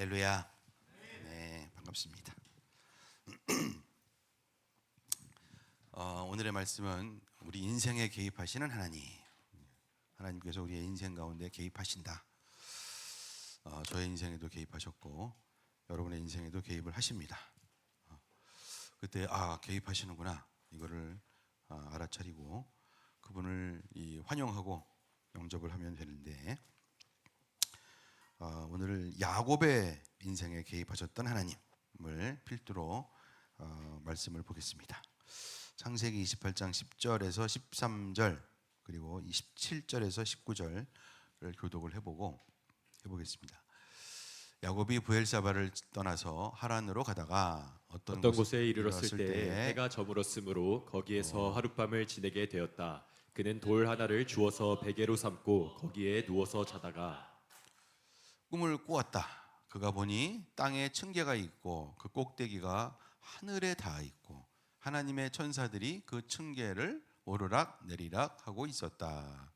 할렐루야. 네, 반갑습니다. 오늘의 말씀은 우리 인생에 개입하시는 하나님께서 우리의 인생 가운데 개입하신다. 저의 인생에도 개입하셨고 여러분의 인생에도 개입을 하십니다. 그때 개입하시는구나 이거를 알아차리고 그분을 환영하고 영접을 하면 되는데, 오늘 야곱의 인생에 개입하셨던 하나님을 필두로 말씀을 보겠습니다. 창세기 28장 10절에서 13절 그리고 27절에서 19절을 교독을 해보겠습니다. 야곱이 브엘사바를 떠나서 하란으로 가다가 어떤 곳에 이르렀을 때 해가 저물었으므로 거기에서 하룻밤을 지내게 되었다. 그는 돌 하나를 주워서 베개로 삼고 거기에 누워서 자다가 꿈을 꾸었다. 그가 보니 땅에 층계가 있고 그 꼭대기가 하늘에 닿아 있고 하나님의 천사들이 그 층계를 오르락 내리락 하고 있었다.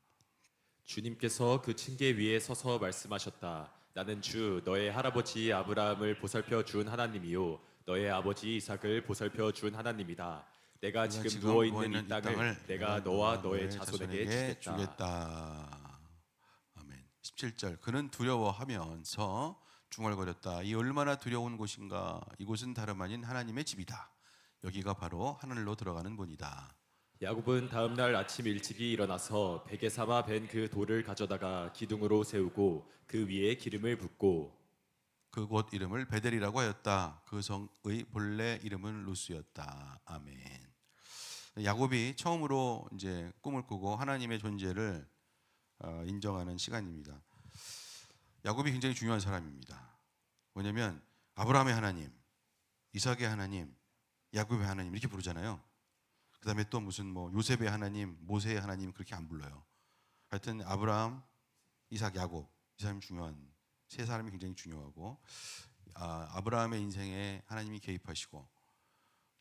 주님께서 그 층계 위에 서서 말씀하셨다. 나는 주 너의 할아버지 아브라함을 보살펴 준 하나님이요 너의 아버지 이삭을 보살펴 준 하나님이다. 내가 지금 누워 있는 이 땅을 내가 너와 너의 자손에게 주겠다. 아멘. 17절 그는 두려워하면서 중얼거렸다. 이 얼마나 두려운 곳인가. 이곳은 다름 아닌 하나님의 집이다. 여기가 바로 하늘로 들어가는 문이다. 야곱은 다음 날 아침 일찍이 일어나서 베개 삼아 벤 그 돌을 가져다가 기둥으로 세우고 그 위에 기름을 붓고 그곳 이름을 베델이라고 하였다. 그 성의 본래 이름은 루스였다. 아멘. 야곱이 처음으로 이제 꿈을 꾸고 하나님의 존재를 인정하는 시간입니다. 야곱이 굉장히 중요한 사람입니다. 왜냐하면 아브라함의 하나님, 이삭의 하나님, 야곱의 하나님 이렇게 부르잖아요. 그 다음에 또 무슨 요셉의 하나님, 모세의 하나님 그렇게 안 불러요. 하여튼 아브라함, 이삭, 야곱 이 사람이 중요한 세 사람이 굉장히 중요하고, 아브라함의 인생에 하나님이 개입하시고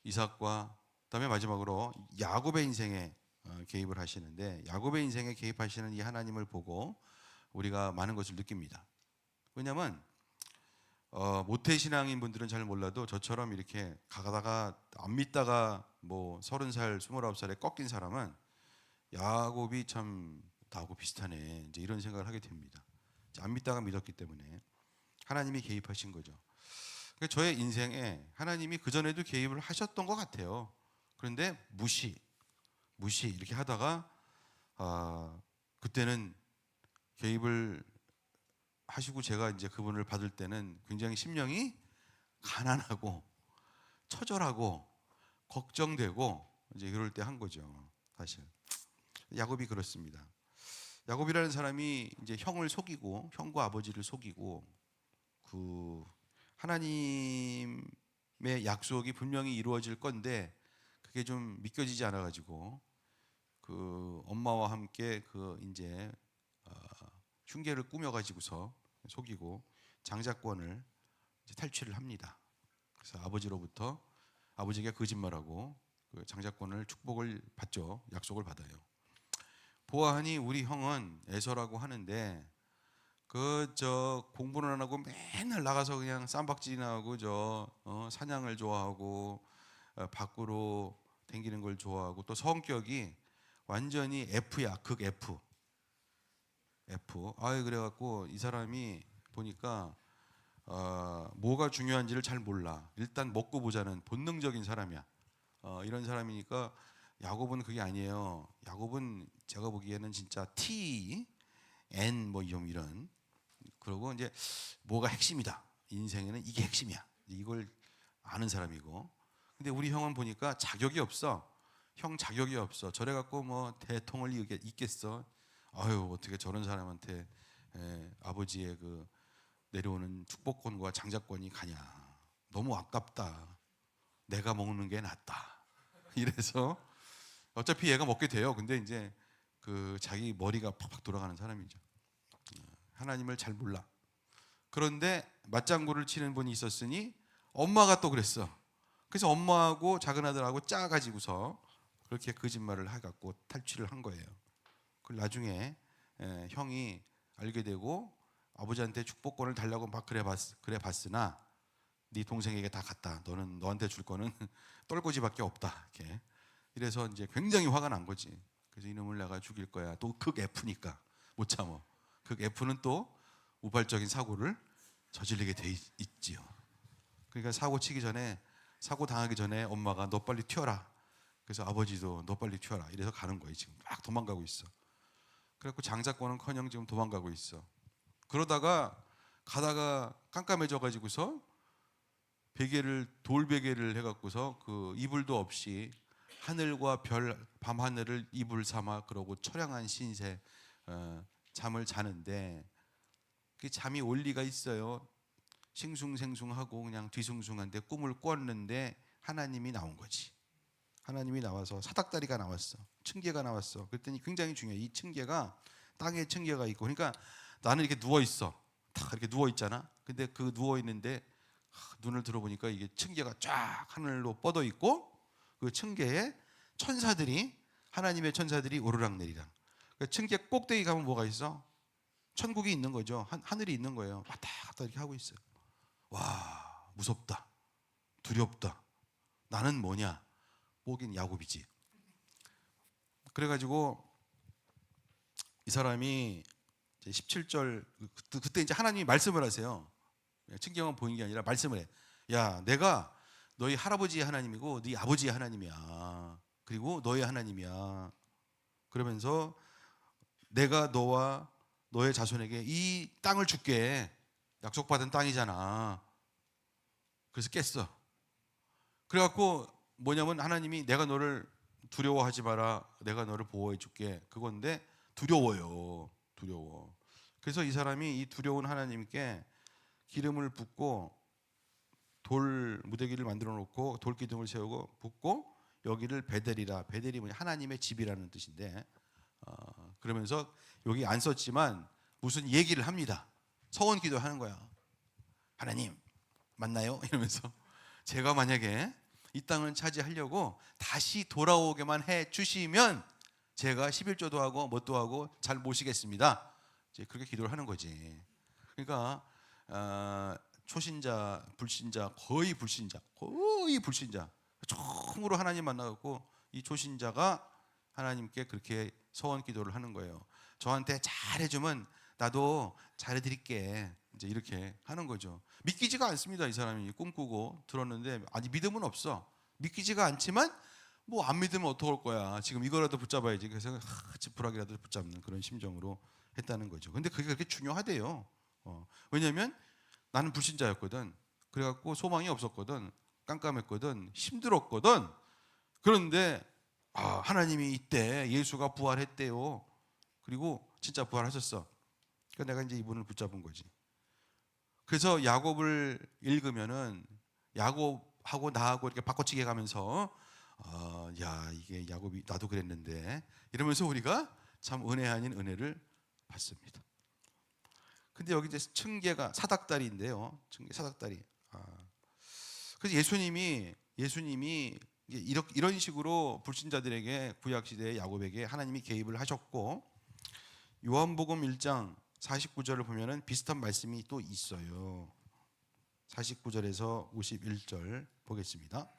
이삭과 그다음에 마지막으로 야곱의 인생에 개입을 하시는데, 야곱의 인생에 개입하시는 이 하나님을 보고 우리가 많은 것을 느낍니다. 왜냐하면 모태신앙인 분들은 잘 몰라도 저처럼 이렇게 가다가 안 믿다가 30살, 29살에 꺾인 사람은 야곱이 참 나하고 비슷하네 이제 이런 생각을 하게 됩니다. 안 믿다가 믿었기 때문에 하나님이 개입하신 거죠. 그러니까 저의 인생에 하나님이 그전에도 개입을 하셨던 것 같아요. 그런데 무시 이렇게 하다가 그때는 개입을 하시고 제가 이제 그분을 받을 때는 굉장히 심령이 가난하고 처절하고 걱정되고 이제 그럴 때 한 거죠. 사실 야곱이 그렇습니다. 야곱이라는 사람이 이제 형을 속이고 형과 아버지를 속이고 그 하나님의 약속이 분명히 이루어질 건데 그게 좀 믿겨지지 않아 가지고 그 엄마와 함께 그 이제 흉계를 꾸며 가지고서 속이고 장자권을 이제 탈취를 합니다. 그래서 아버지로부터 아버지가 거짓말하고 그 장자권을 축복을 받죠. 약속을 받아요. 보아하니 우리 형은 에서라고 하는데 공부는 안 하고 맨날 나가서 그냥 쌈박질이나 하고 사냥을 좋아하고 밖으로 댕기는 걸 좋아하고 또 성격이 완전히 F야. 극 F. 그래갖고 이 사람이 보니까 뭐가 중요한지를 잘 몰라. 일단 먹고 보자는 본능적인 사람이야. 이런 사람이니까 야곱은 그게 아니에요. 야곱은 제가 보기에는 진짜 T, N 좀 이런. 그리고 이제 뭐가 핵심이다. 인생에는 이게 핵심이야. 이걸 아는 사람이고. 근데 우리 형은 보니까 자격이 없어. 형 자격이 없어. 저래 갖고 대통을 있겠어. 어떻게 저런 사람한테 아버지의 그 내려오는 축복권과 장자권이 가냐. 너무 아깝다. 내가 먹는 게 낫다. 이래서 어차피 얘가 먹게 돼요. 근데 이제 그 자기 머리가 팍팍 돌아가는 사람이죠. 하나님을 잘 몰라. 그런데 맞장구를 치는 분이 있었으니 엄마가 또 그랬어. 그래서 엄마하고 작은 아들하고 짜가지고서 그렇게 거짓말을 해갖고 탈취를 한 거예요. 그걸 나중에 형이 알게 되고 아버지한테 축복권을 달라고 막 그래 봤으나 네 동생에게 다 갔다. 너는 너한테 줄 거는 떨거지밖에 없다. 이렇게. 이래서 이제 굉장히 화가 난 거지. 그래서 이놈을 내가 죽일 거야. 또 극 F니까 못 참어. 극 F는 또 우발적인 사고를 저지르게 돼 있지요. 그러니까 사고 치기 전에 사고 당하기 전에 엄마가 너 빨리 튀어라. 그래서 아버지도 너 빨리 튀어라. 이래서 가는 거예요. 지금 막 도망가고 있어. 그래갖고 장사권은커녕 지금 도망가고 있어. 그러다가 가다가 깜깜해져 가지고서 돌 베개를 해갖고서 그 이불도 없이 하늘과 별 밤 하늘을 이불 삼아 그러고 처량한 신세 잠을 자는데 그 잠이 올 리가 있어요. 싱숭생숭하고 그냥 뒤숭숭한데 꿈을 꿨는데 하나님이 나온 거지. 하나님이 나와서 사닥다리가 나왔어. 층계가 나왔어. 그랬더니 굉장히 중요해. 이 층계가 땅에 층계가 있고, 그러니까 나는 이렇게 누워 있어. 딱 이렇게 누워 있잖아. 근데 그 누워 있는데 눈을 들어보니까 이게 층계가 쫙 하늘로 뻗어 있고 그 층계에 하나님의 천사들이 오르락내리락. 그 층계 꼭대기 가면 뭐가 있어? 천국이 있는 거죠. 하늘이 있는 거예요. 왔다 갔다 이렇게 하고 있어요. 와, 무섭다. 두렵다. 나는 뭐냐? 뭐긴 야곱이지. 그래가지고 이 사람이 17절 그때 이제 하나님이 말씀을 하세요. 층계만 보이는 게 아니라 말씀을 해. 야, 내가 너희 할아버지의 하나님이고 네 아버지의 하나님이야. 그리고 너의 하나님이야. 그러면서 내가 너와 너의 자손에게 이 땅을 줄게. 약속받은 땅이잖아. 그래서 깼어. 그래갖고 뭐냐면 하나님이 내가 너를 두려워하지 마라. 내가 너를 보호해 줄게. 그건데 두려워요. 두려워. 그래서 이 사람이 이 두려운 하나님께 기름을 붓고 돌 무대기를 만들어 놓고 돌 기둥을 세우고 붓고 여기를 베델이라. 베델이 뭐냐? 하나님의 집이라는 뜻인데 그러면서 여기 안 썼지만 무슨 얘기를 합니다. 서원 기도하는 거야. 하나님 맞나요? 이러면서 제가 만약에 이 땅을 차지하려고 다시 돌아오게만 해 주시면 제가 11조도 하고 뭣도 하고 잘 모시겠습니다. 이제 그렇게 기도를 하는 거지. 그러니까 초신자, 불신자, 거의 불신자 처음으로 하나님 만나갖고 이 초신자가 하나님께 그렇게 서원 기도를 하는 거예요. 저한테 잘해주면 나도 잘해드릴게. 이제 이렇게 하는 거죠. 믿기지가 않습니다. 이 사람이 꿈꾸고 들었는데 아니 믿음은 없어. 믿기지가 않지만 뭐 안 믿으면 어떡할 거야. 지금 이거라도 붙잡아야지. 그래서 지푸라기라도 붙잡는 그런 심정으로 했다는 거죠. 근데 그게 그렇게 중요하대요. 왜냐하면 나는 불신자였거든. 그래갖고 소망이 없었거든. 깜깜했거든. 힘들었거든. 그런데 하나님이 이때 예수가 부활했대요. 그리고 진짜 부활하셨어. 그러니까 내가 이제 이분을 붙잡은 거지. 그래서 야곱을 읽으면은 야곱하고 나하고 이렇게 바꿔치기 가면서 야 이게 야곱이 나도 그랬는데 이러면서 우리가 참 은혜 아닌 은혜를 받습니다. 근데 여기 이제 층계가 사닥다리인데요. 층계 사닥다리. 그래서 예수님이 이런 식으로 불신자들에게 구약 시대의 야곱에게 하나님이 개입을 하셨고 요한복음 1장 49절을 보면은 비슷한 말씀이 또 있어요. 49절에서 51절 보겠습니다.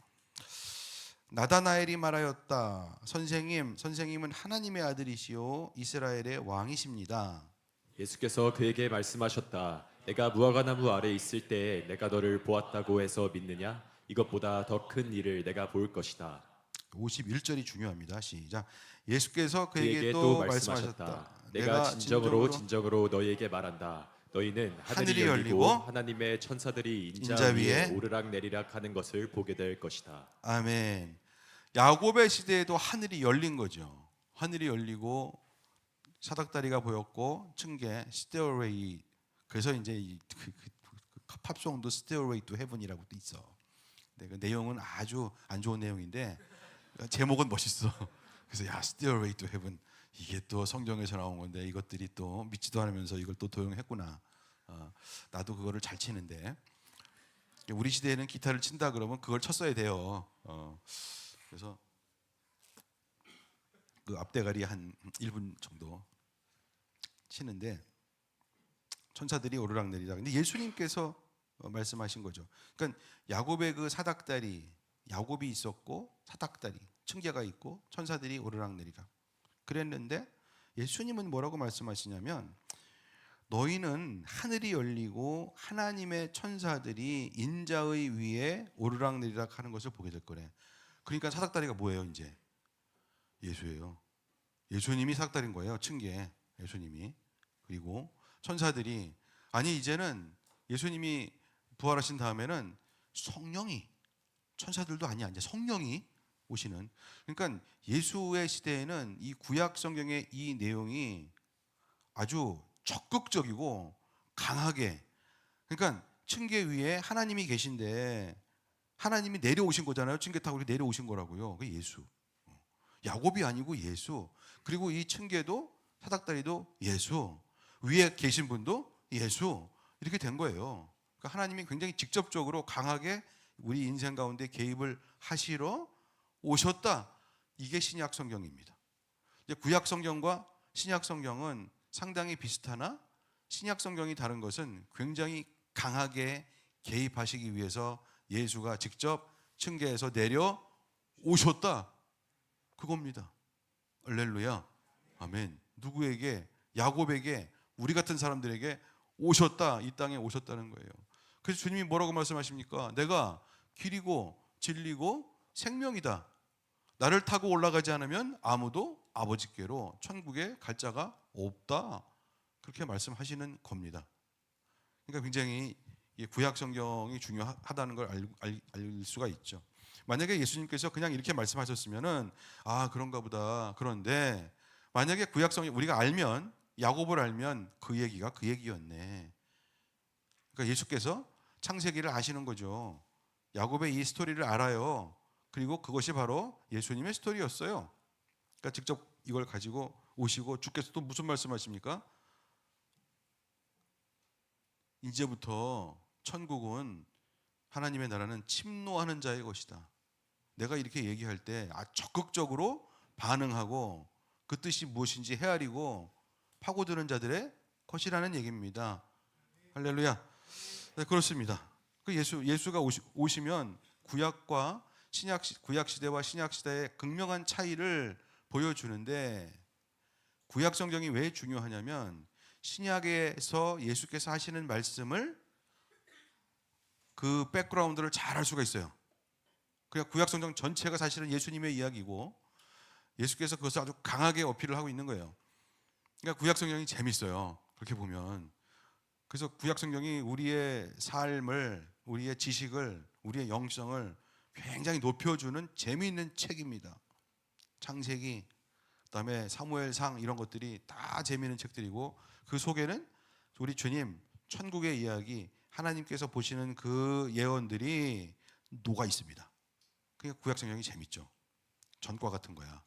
나다나엘이 말하였다. 선생님은 하나님의 아들이시요 이스라엘의 왕이십니다. 예수께서 그에게 말씀하셨다. 내가 무화과나무 아래 있을 때 내가 너를 보았다고 해서 믿느냐? 이것보다 더 큰 일을 내가 볼 것이다. 51절이 중요합니다. 시작. 예수께서 그에게 그에게 또 말씀하셨다. 내가 진정으로 너희에게 말한다. 너희는 하늘이 열리고 하나님의 천사들이 인자 위에 오르락내리락 하는 것을 보게 될 것이다. 아멘. 야곱의 시대에도 하늘이 열린 거죠. 하늘이 열리고 사닥다리가 보였고 층계 스테어웨이. 그래서 이제 팝송도 스테어웨이 투 헤븐이라고 또 있어. 그 내용은 아주 안 좋은 내용인데 제목은 멋있어. 그래서 야 스테어웨이 투 헤븐 이게 또 성경에서 나온 건데 이것들이 또 믿지도 않으면서 이걸 또 도용했구나. 나도 그거를 잘 치는데 우리 시대에는 기타를 친다 그러면 그걸 쳤어야 돼요. 그래서 그 앞대가리 한 1분 정도 치는데 천사들이 오르락내리락. 근데 예수님께서 말씀하신 거죠. 그러니까 야곱의 그 사닥다리, 야곱이 있었고 사닥다리, 층계가 있고 천사들이 오르락내리락 그랬는데 예수님은 뭐라고 말씀하시냐면 너희는 하늘이 열리고 하나님의 천사들이 인자의 위에 오르락내리락 하는 것을 보게 될 거래. 그러니까 사닥다리가 뭐예요? 이제 예수예요. 예수님이 사닥다리인 거예요. 층계 예수님이. 그리고 천사들이 아니 이제는 예수님이 부활하신 다음에는 성령이 천사들도 아니야. 이제 성령이 오시는. 그러니까 예수의 시대에는 이 구약 성경의 이 내용이 아주 적극적이고 강하게 그러니까 층계 위에 하나님이 계신데 하나님이 내려오신 거잖아요. 층계 타고 내려오신 거라고요. 그게 예수. 야곱이 아니고 예수. 그리고 이 층계도 사닥다리도 예수. 위에 계신 분도 예수. 이렇게 된 거예요. 그러니까 하나님이 굉장히 직접적으로 강하게 우리 인생 가운데 개입을 하시러 오셨다. 이게 신약 성경입니다. 이제 구약 성경과 신약 성경은 상당히 비슷하나 신약 성경이 다른 것은 굉장히 강하게 개입하시기 위해서 예수가 직접 층계에서 내려 오셨다. 그겁니다. 할렐루야. 아멘. 누구에게? 야곱에게, 우리 같은 사람들에게 오셨다. 이 땅에 오셨다는 거예요. 그래서 주님이 뭐라고 말씀하십니까? 내가 길이고 진리고 생명이다. 나를 타고 올라가지 않으면 아무도 아버지께로 천국에 갈 자가 없다. 그렇게 말씀하시는 겁니다. 그러니까 굉장히 구약 성경이 중요하다는 걸 알 수가 있죠. 만약에 예수님께서 그냥 이렇게 말씀하셨으면은 아 그런가 보다. 그런데 만약에 구약 성경 우리가 알면 야곱을 알면 그 얘기가 그 얘기였네. 그러니까 예수께서 창세기를 아시는 거죠. 야곱의 이 스토리를 알아요. 그리고 그것이 바로 예수님의 스토리였어요. 그러니까 직접 이걸 가지고 오시고 주께서 또 무슨 말씀하십니까? 이제부터 천국은 하나님의 나라는 침노하는 자의 것이다. 내가 이렇게 얘기할 때 적극적으로 반응하고 그 뜻이 무엇인지 헤아리고 파고드는 자들의 것이라는 얘기입니다. 할렐루야. 네, 그렇습니다. 그 예수가 오시면 구약 시대와 신약 시대의 극명한 차이를 보여주는데 구약 성경이 왜 중요하냐면 신약에서 예수께서 하시는 말씀을 그 백그라운드를 잘 알 수가 있어요. 그러니까 구약 성경 전체가 사실은 예수님의 이야기고 예수께서 그것을 아주 강하게 어필을 하고 있는 거예요. 그러니까 구약 성경이 재밌어요. 그렇게 보면. 그래서 구약 성경이 우리의 삶을, 우리의 지식을, 우리의 영성을 굉장히 높여주는 재미있는 책입니다. 창세기, 그다음에 사무엘상 이런 것들이 다 재미있는 책들이고 그 속에는 우리 주님 천국의 이야기, 하나님께서 보시는 그 예언들이 녹아 있습니다. 그러니까 구약 성경이 재밌죠. 전과 같은 거야.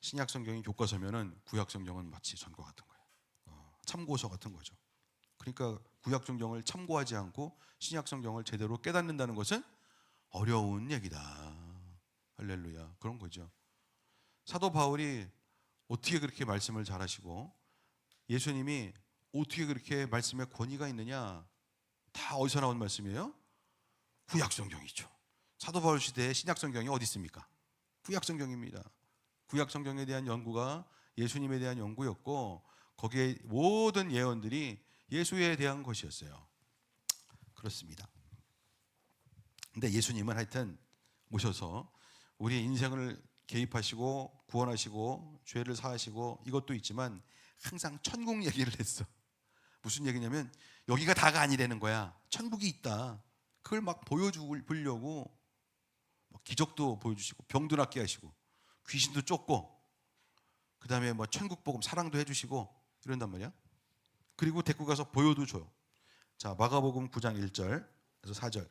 신약 성경이 교과서면은 구약 성경은 마치 전과 같은 거예요. 참고서 같은 거죠. 그러니까 구약 성경을 참고하지 않고 신약 성경을 제대로 깨닫는다는 것은 어려운 얘기다. 할렐루야. 그런 거죠. 사도 바울이 어떻게 그렇게 말씀을 잘하시고 예수님이 어떻게 그렇게 말씀에 권위가 있느냐? 다 어디서 나온 말씀이에요? 구약 성경이죠. 사도 바울 시대에 신약 성경이 어디 있습니까? 구약 성경입니다. 구약 성경에 대한 연구가 예수님에 대한 연구였고 거기에 모든 예언들이 예수에 대한 것이었어요. 그렇습니다. 근데 예수님은 하여튼 오셔서 우리의 인생을 개입하시고 구원하시고 죄를 사하시고 이것도 있지만 항상 천국 얘기를 했어. 무슨 얘기냐면 여기가 다가 아니라는 거야. 천국이 있다. 그걸 막 보여주려고 기적도 보여주시고 병도 낫게 하시고 귀신도 쫓고 그 다음에 뭐 천국 복음 사랑도 해주시고 이런단 말이야. 그리고 데리고 가서 보여도 줘요. 자, 마가복음 9장 1절에서 4절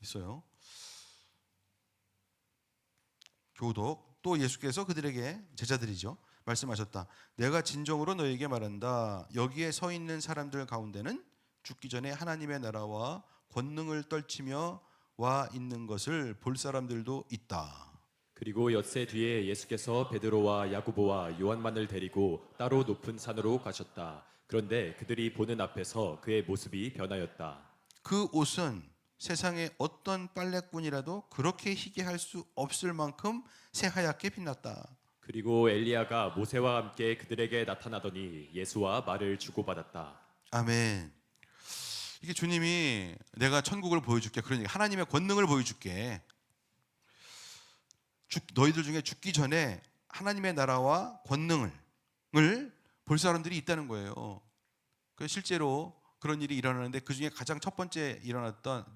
있어요. 교독. 또 예수께서 그들에게 제자들이죠. 말씀하셨다. 내가 진정으로 너에게 말한다. 여기에 서 있는 사람들 가운데는 죽기 전에 하나님의 나라와 권능을 떨치며 와 있는 것을 볼 사람들도 있다. 그리고 엿새 뒤에 예수께서 베드로와 야고보와 요한만을 데리고 따로 높은 산으로 가셨다. 그런데 그들이 보는 앞에서 그의 모습이 변하였다. 그 옷은 세상의 어떤 빨래꾼이라도 그렇게 희게 할 수 없을 만큼 새하얗게 빛났다. 그리고 엘리야가 모세와 함께 그들에게 나타나더니 예수와 말을 주고받았다. 아멘. 이게 주님이 내가 천국을 보여줄게. 그러니까 하나님의 권능을 보여줄게. 너희들 중에 죽기 전에 하나님의 나라와 권능을 볼 사람들이 있다는 거예요. 그 실제로 그런 일이 일어나는데 그 중에 가장 첫 번째 일어났던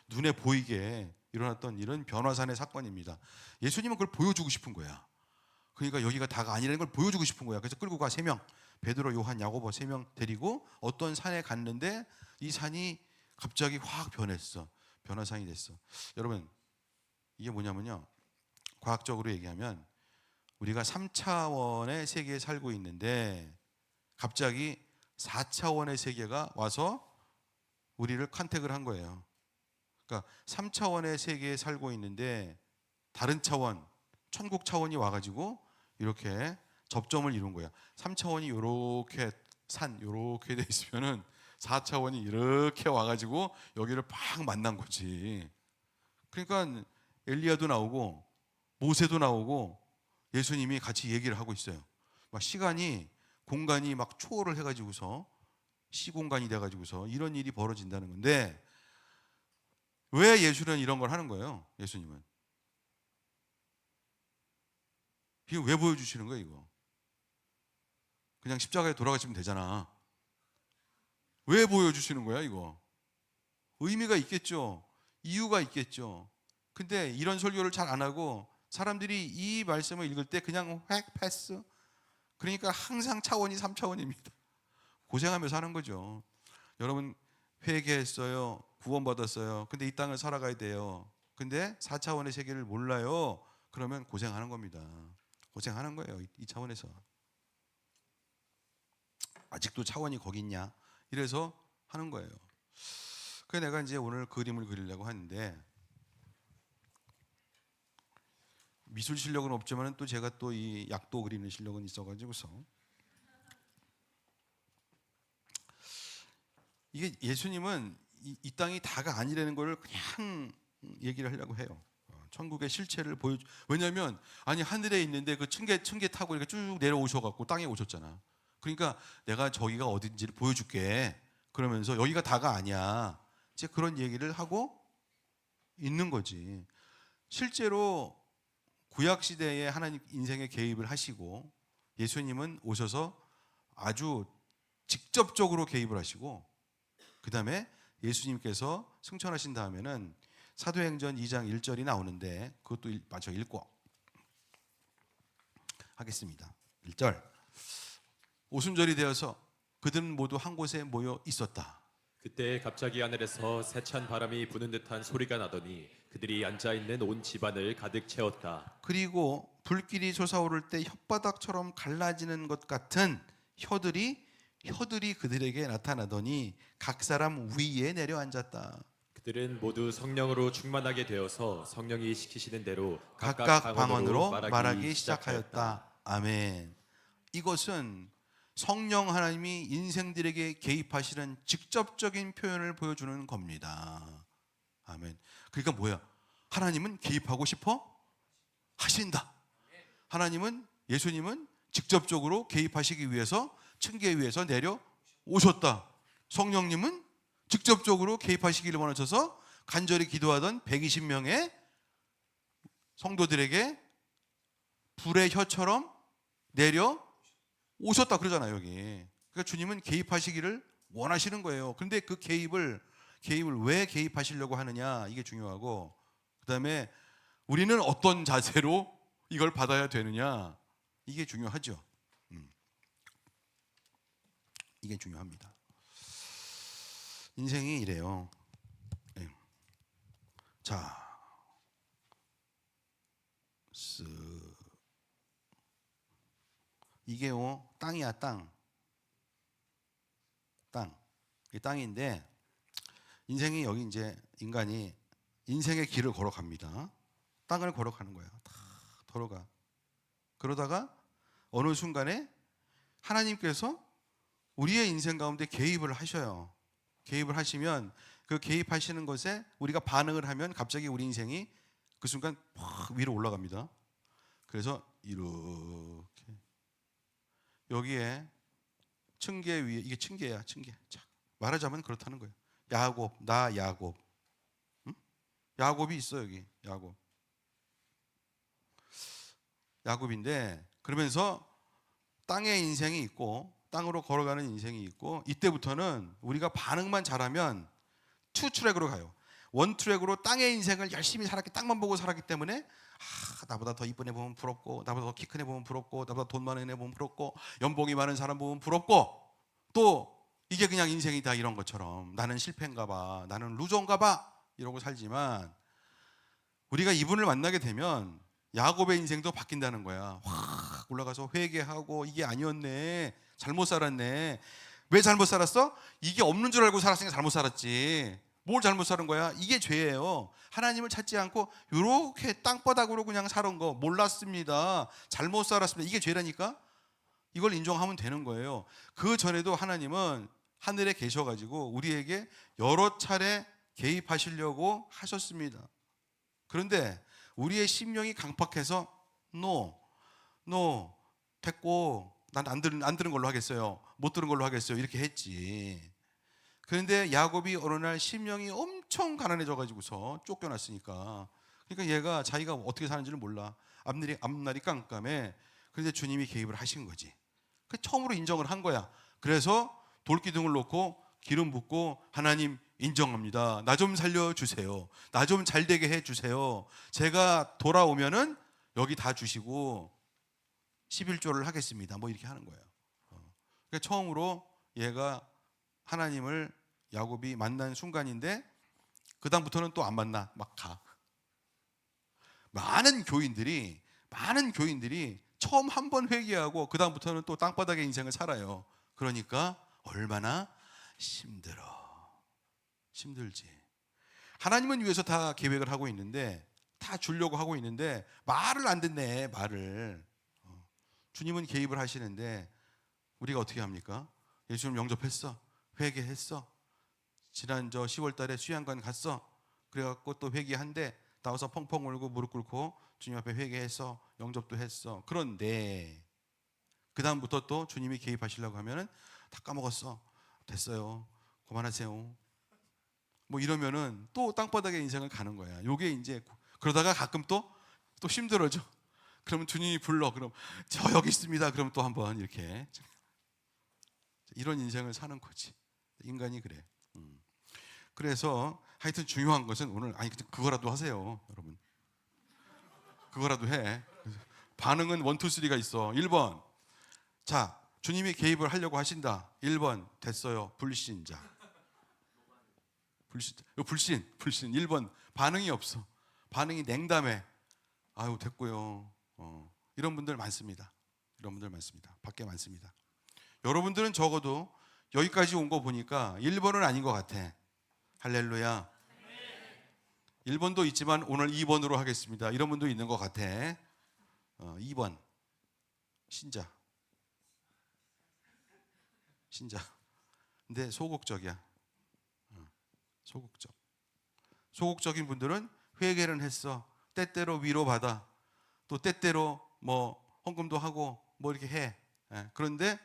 눈에 보이게 일어났던 일은 변화산의 사건입니다. 예수님은 그걸 보여주고 싶은 거야. 그러니까 여기가 다가 아니라는 걸 보여주고 싶은 거야. 그래서 끌고 가 3명, 베드로, 요한, 야고보 3명 데리고 어떤 산에 갔는데 이 산이 갑자기 확 변했어. 변화산이 됐어. 여러분, 이게 뭐냐면요, 과학적으로 얘기하면 우리가 3차원의 세계에 살고 있는데 갑자기 4차원의 세계가 와서 우리를 컨택을 한 거예요. 그러니까 3차원의 세계에 살고 있는데 다른 차원, 천국 차원이 와가지고 이렇게 접점을 이룬 거야. 3차원이 이렇게 이렇게 돼 있으면은 4차원이 이렇게 와가지고 여기를 팍 만난 거지. 그러니까 엘리야도 나오고 모세도 나오고 예수님이 같이 얘기를 하고 있어요. 막 시간이 공간이 막 초월을 해가지고서 시공간이 돼가지고서 이런 일이 벌어진다는 건데 왜 예수는 이런 걸 하는 거예요? 예수님은 이거 왜 보여주시는 거예요? 이거 그냥 십자가에 돌아가시면 되잖아. 왜 보여주시는 거야? 이거 의미가 있겠죠. 이유가 있겠죠. 근데 이런 설교를 잘 안 하고 사람들이 이 말씀을 읽을 때 그냥 획 패스. 그러니까 항상 차원이 3차원입니다. 고생하면서 하는 거죠. 여러분 회개했어요. 구원받았어요. 근데 이 땅을 살아가야 돼요. 근데 4차원의 세계를 몰라요. 그러면 고생하는 겁니다. 고생하는 거예요. 이 차원에서. 아직도 차원이 거기 있냐? 이래서 하는 거예요. 그래서 내가 이제 오늘 그림을 그리려고 하는데 미술 실력은 없지만 또 제가 또 이 약도 그리는 실력은 있어가지고서 이게 예수님은 이 땅이 다가 아니라는 걸 그냥 얘기를 하려고 해요. 천국의 실체를 왜냐하면 아니 하늘에 있는데 그 층계 타고 이렇게 쭉 내려오셔갖고 땅에 오셨잖아. 그러니까 내가 저기가 어딘지를 보여줄게. 그러면서 여기가 다가 아니야. 이제 그런 얘기를 하고 있는 거지. 실제로 구약 시대에 하나님 인생에 개입을 하시고 예수님은 오셔서 아주 직접적으로 개입을 하시고 그 다음에 예수님께서 승천하신 다음에는 사도행전 2장 1절이 나오는데 그것도 마저 읽고 하겠습니다. 1절 오순절이 되어서 그들은 모두 한 곳에 모여 있었다. 그때 갑자기 하늘에서 세찬 바람이 부는 듯한 소리가 나더니 그들이 앉아 있는 온 집안을 가득 채웠다. 그리고 불길이 솟아오를 때 혓바닥처럼 갈라지는 것 같은 혀들이 그들에게 나타나더니 각 사람 위에 내려앉았다. 그들은 모두 성령으로 충만하게 되어서 성령이 시키시는 대로 각각 방언으로 말하기 시작하였다. 아멘. 이것은 성령 하나님이 인생들에게 개입하시는 직접적인 표현을 보여주는 겁니다. 아멘. 그러니까 뭐야? 하나님은 개입하고 싶어 하신다. 하나님은 예수님은 직접적으로 개입하시기 위해서 층계 위에서 내려 오셨다. 성령님은 직접적으로 개입하시기를 원하셔서 간절히 기도하던 120명의 성도들에게 불의 혀처럼 내려 오셨다 그러잖아요, 여기. 그러니까 주님은 개입하시기를 원하시는 거예요. 그런데 그 개입을 왜 개입하시려고 하느냐, 이게 중요하고, 그다음에 우리는 어떤 자세로 이걸 받아야 되느냐, 이게 중요하죠. 이게 중요합니다. 인생이 이래요. 네. 자, 이게 땅이야, 땅. 이 땅인데 인생이 여기 이제 인간이 인생의 길을 걸어갑니다. 땅을 걸어가는 거예요. 다 걸어가. 그러다가 어느 순간에 하나님께서 우리의 인생 가운데 개입을 하셔요. 개입을 하시면 그 개입하시는 것에 우리가 반응을 하면 갑자기 우리 인생이 그 순간 확 위로 올라갑니다. 그래서 이렇게 여기에 층계 위에, 이게 층계야, 층계. 자, 말하자면 그렇다는 거예요. 야곱, 나 야곱. 응? 야곱이 있어 여기. 야곱. 야곱인데 그러면서 땅의 인생이 있고 땅으로 걸어가는 인생이 있고, 이때부터는 우리가 반응만 잘하면 투 트랙으로 가요. 원 트랙으로 땅의 인생을 열심히 살았기, 땅만 보고 살았기 때문에 나보다 더 이쁜 애 보면 부럽고, 나보다 더 키 큰 애 보면 부럽고, 나보다 돈 많은 애 보면 부럽고, 연봉이 많은 사람 보면 부럽고, 또 이게 그냥 인생이다 이런 것처럼 나는 실패인가 봐, 나는 루저인가 봐 이러고 살지만, 우리가 이분을 만나게 되면 야곱의 인생도 바뀐다는 거야. 확 올라가서 회개하고, 이게 아니었네, 잘못 살았네. 왜 잘못 살았어? 이게 없는 줄 알고 살았으니까 잘못 살았지. 뭘 잘못 사는 거야? 이게 죄예요. 하나님을 찾지 않고 이렇게 땅바닥으로 그냥 살은 거 몰랐습니다. 잘못 살았습니다. 이게 죄라니까. 이걸 인정하면 되는 거예요. 그 전에도 하나님은 하늘에 계셔가지고 우리에게 여러 차례 개입하시려고 하셨습니다. 그런데 우리의 심령이 강팍해서 됐고, 난 안 들은 걸로 하겠어요, 못 들은 걸로 하겠어요 이렇게 했지. 그런데 야곱이 어느 날 심령이 엄청 가난해져가지고서 쫓겨났으니까, 그러니까 얘가 자기가 어떻게 사는지를 몰라. 앞날이 깜깜해. 그런데 주님이 개입을 하신 거지. 그 처음으로 인정을 한 거야. 그래서 돌기둥을 놓고 기름 붓고, 하나님 인정합니다. 나 좀 살려주세요. 나 좀 잘되게 해주세요. 제가 돌아오면은 여기 다 주시고 11조를 하겠습니다. 뭐 이렇게 하는 거예요. 그러니까 처음으로 얘가 하나님을, 야곱이 만난 순간인데, 그 다음부터는 또 안 만나, 막 가. 많은 교인들이 처음 한 번 회개하고 그 다음부터는 또 땅바닥의 인생을 살아요. 그러니까 얼마나 힘들지. 하나님은 위해서 다 계획을 하고 있는데, 다 주려고 하고 있는데 말을 안 듣네, 말을. 주님은 개입을 하시는데 우리가 어떻게 합니까? 예수님 영접했어, 회개했어, 지난 10월 달에 수양관 갔어, 그래갖고 또 회개한대, 나와서 펑펑 울고 무릎 꿇고 주님 앞에 회개했어, 영접도 했어. 그런데 그 다음부터 또 주님이 개입하시려고 하면은 다 까먹었어, 됐어요, 그만하세요, 뭐 이러면은 또 땅바닥의 인생을 가는 거야. 요게 이제, 그러다가 가끔 또 힘들어져. 그러면 주님이 불러. 그럼 저 여기 있습니다. 그러면 또 한번 이렇게. 이런 인생을 사는 거지. 인간이 그래. 그래서 하여튼 중요한 것은 오늘, 그거라도 하세요, 여러분. 그거라도 해. 반응은 1, 2, 3가 있어. 1번, 자, 주님이 개입을 하려고 하신다. 1번, 됐어요, 불신자. 불신. 1번, 반응이 없어. 반응이 냉담해. 아유, 됐고요. 이런 분들 많습니다. 밖에 많습니다. 여러분들은 적어도 여기까지 온 거 보니까 1번은 아닌 것 같아. 할렐루야. 1번도 있지만 오늘 2번으로 하겠습니다. 이런 분도 있는 것 같아. 2번, 신자. 근데 소극적이야. 소극적인 분들은 회개는 했어, 때때로 위로받아, 또 때때로 뭐 헌금도 하고 뭐 이렇게 해. 그런데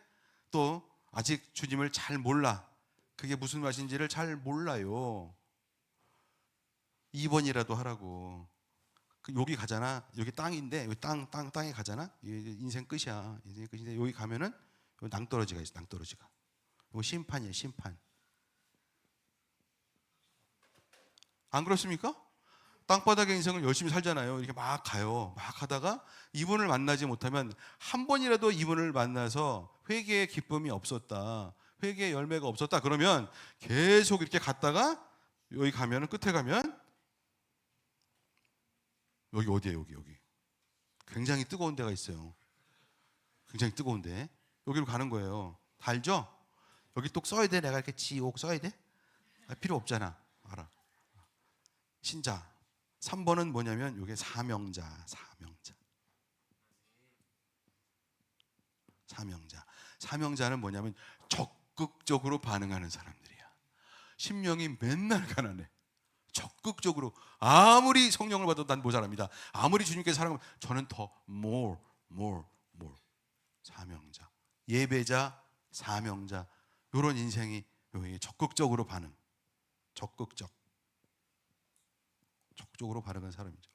또 아직 주님을 잘 몰라. 그게 무슨 맛인지를 잘 몰라요. 2번이라도 하라고. 여기 가잖아. 여기 땅인데, 여기 땅에 가잖아. 인생 끝이야. 인생 끝인데 여기 가면은 여기 낭떠러지가 있어. 낭떠러지가. 이거 심판이에요, 심판. 안 그렇습니까? 땅바닥의 인생을 열심히 살잖아요. 이렇게 막 가요. 막 하다가 이분을 만나지 못하면, 한 번이라도 이분을 만나서 회개의 기쁨이 없었다, 회개의 열매가 없었다, 그러면 계속 이렇게 갔다가 여기 가면은, 끝에 가면 여기 어디예요? 여기 굉장히 뜨거운 데가 있어요. 굉장히 뜨거운데 여기로 가는 거예요. 다 알죠? 여기 또 써야 돼? 내가 이렇게 지옥 써야 돼? 필요 없잖아. 알아. 신자. 3번은 뭐냐면 이게 사명자. 사명자. 사명자는 뭐냐면 적극적으로 반응하는 사람들이야. 심령이 맨날 가난해. 적극적으로 아무리 성령을 받아도 난 모자랍니다. 아무리 주님께 사랑하면 저는 더 more. 사명자, 예배자, 사명자, 이런 인생이 적극적으로 반응, 적극적으로 반응하는 사람이죠.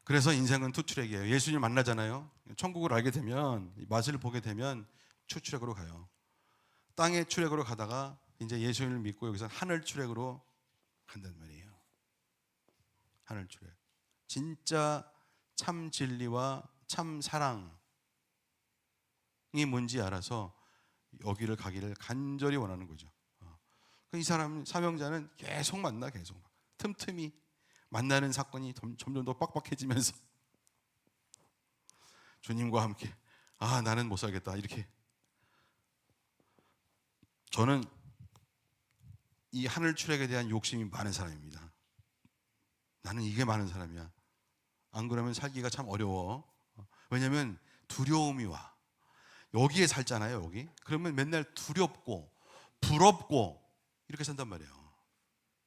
그래서 인생은 투트랙이에요. 예수님 만나잖아요. 천국을 알게 되면, 맛을 보게 되면 투트랙으로 가요. 땅의 트랙으로 가다가 이제 예수님을 믿고 여기서 하늘 트랙으로 간단 말이에요. 하늘 트랙. 진짜 참 진리와 참 사랑이 뭔지 알아서 여기를 가기를 간절히 원하는 거죠. 이 사람 사명자는 계속 만나, 계속 틈틈이 만나는 사건이 점점 더 빡빡해지면서 주님과 함께 나는 못 살겠다 이렇게. 저는 이 하늘 출애굽에 대한 욕심이 많은 사람입니다. 나는 이게 많은 사람이야. 안 그러면 살기가 참 어려워. 왜냐하면 두려움이 와. 여기에 살잖아요, 여기. 그러면 맨날 두렵고 부럽고 이렇게 산단 말이에요.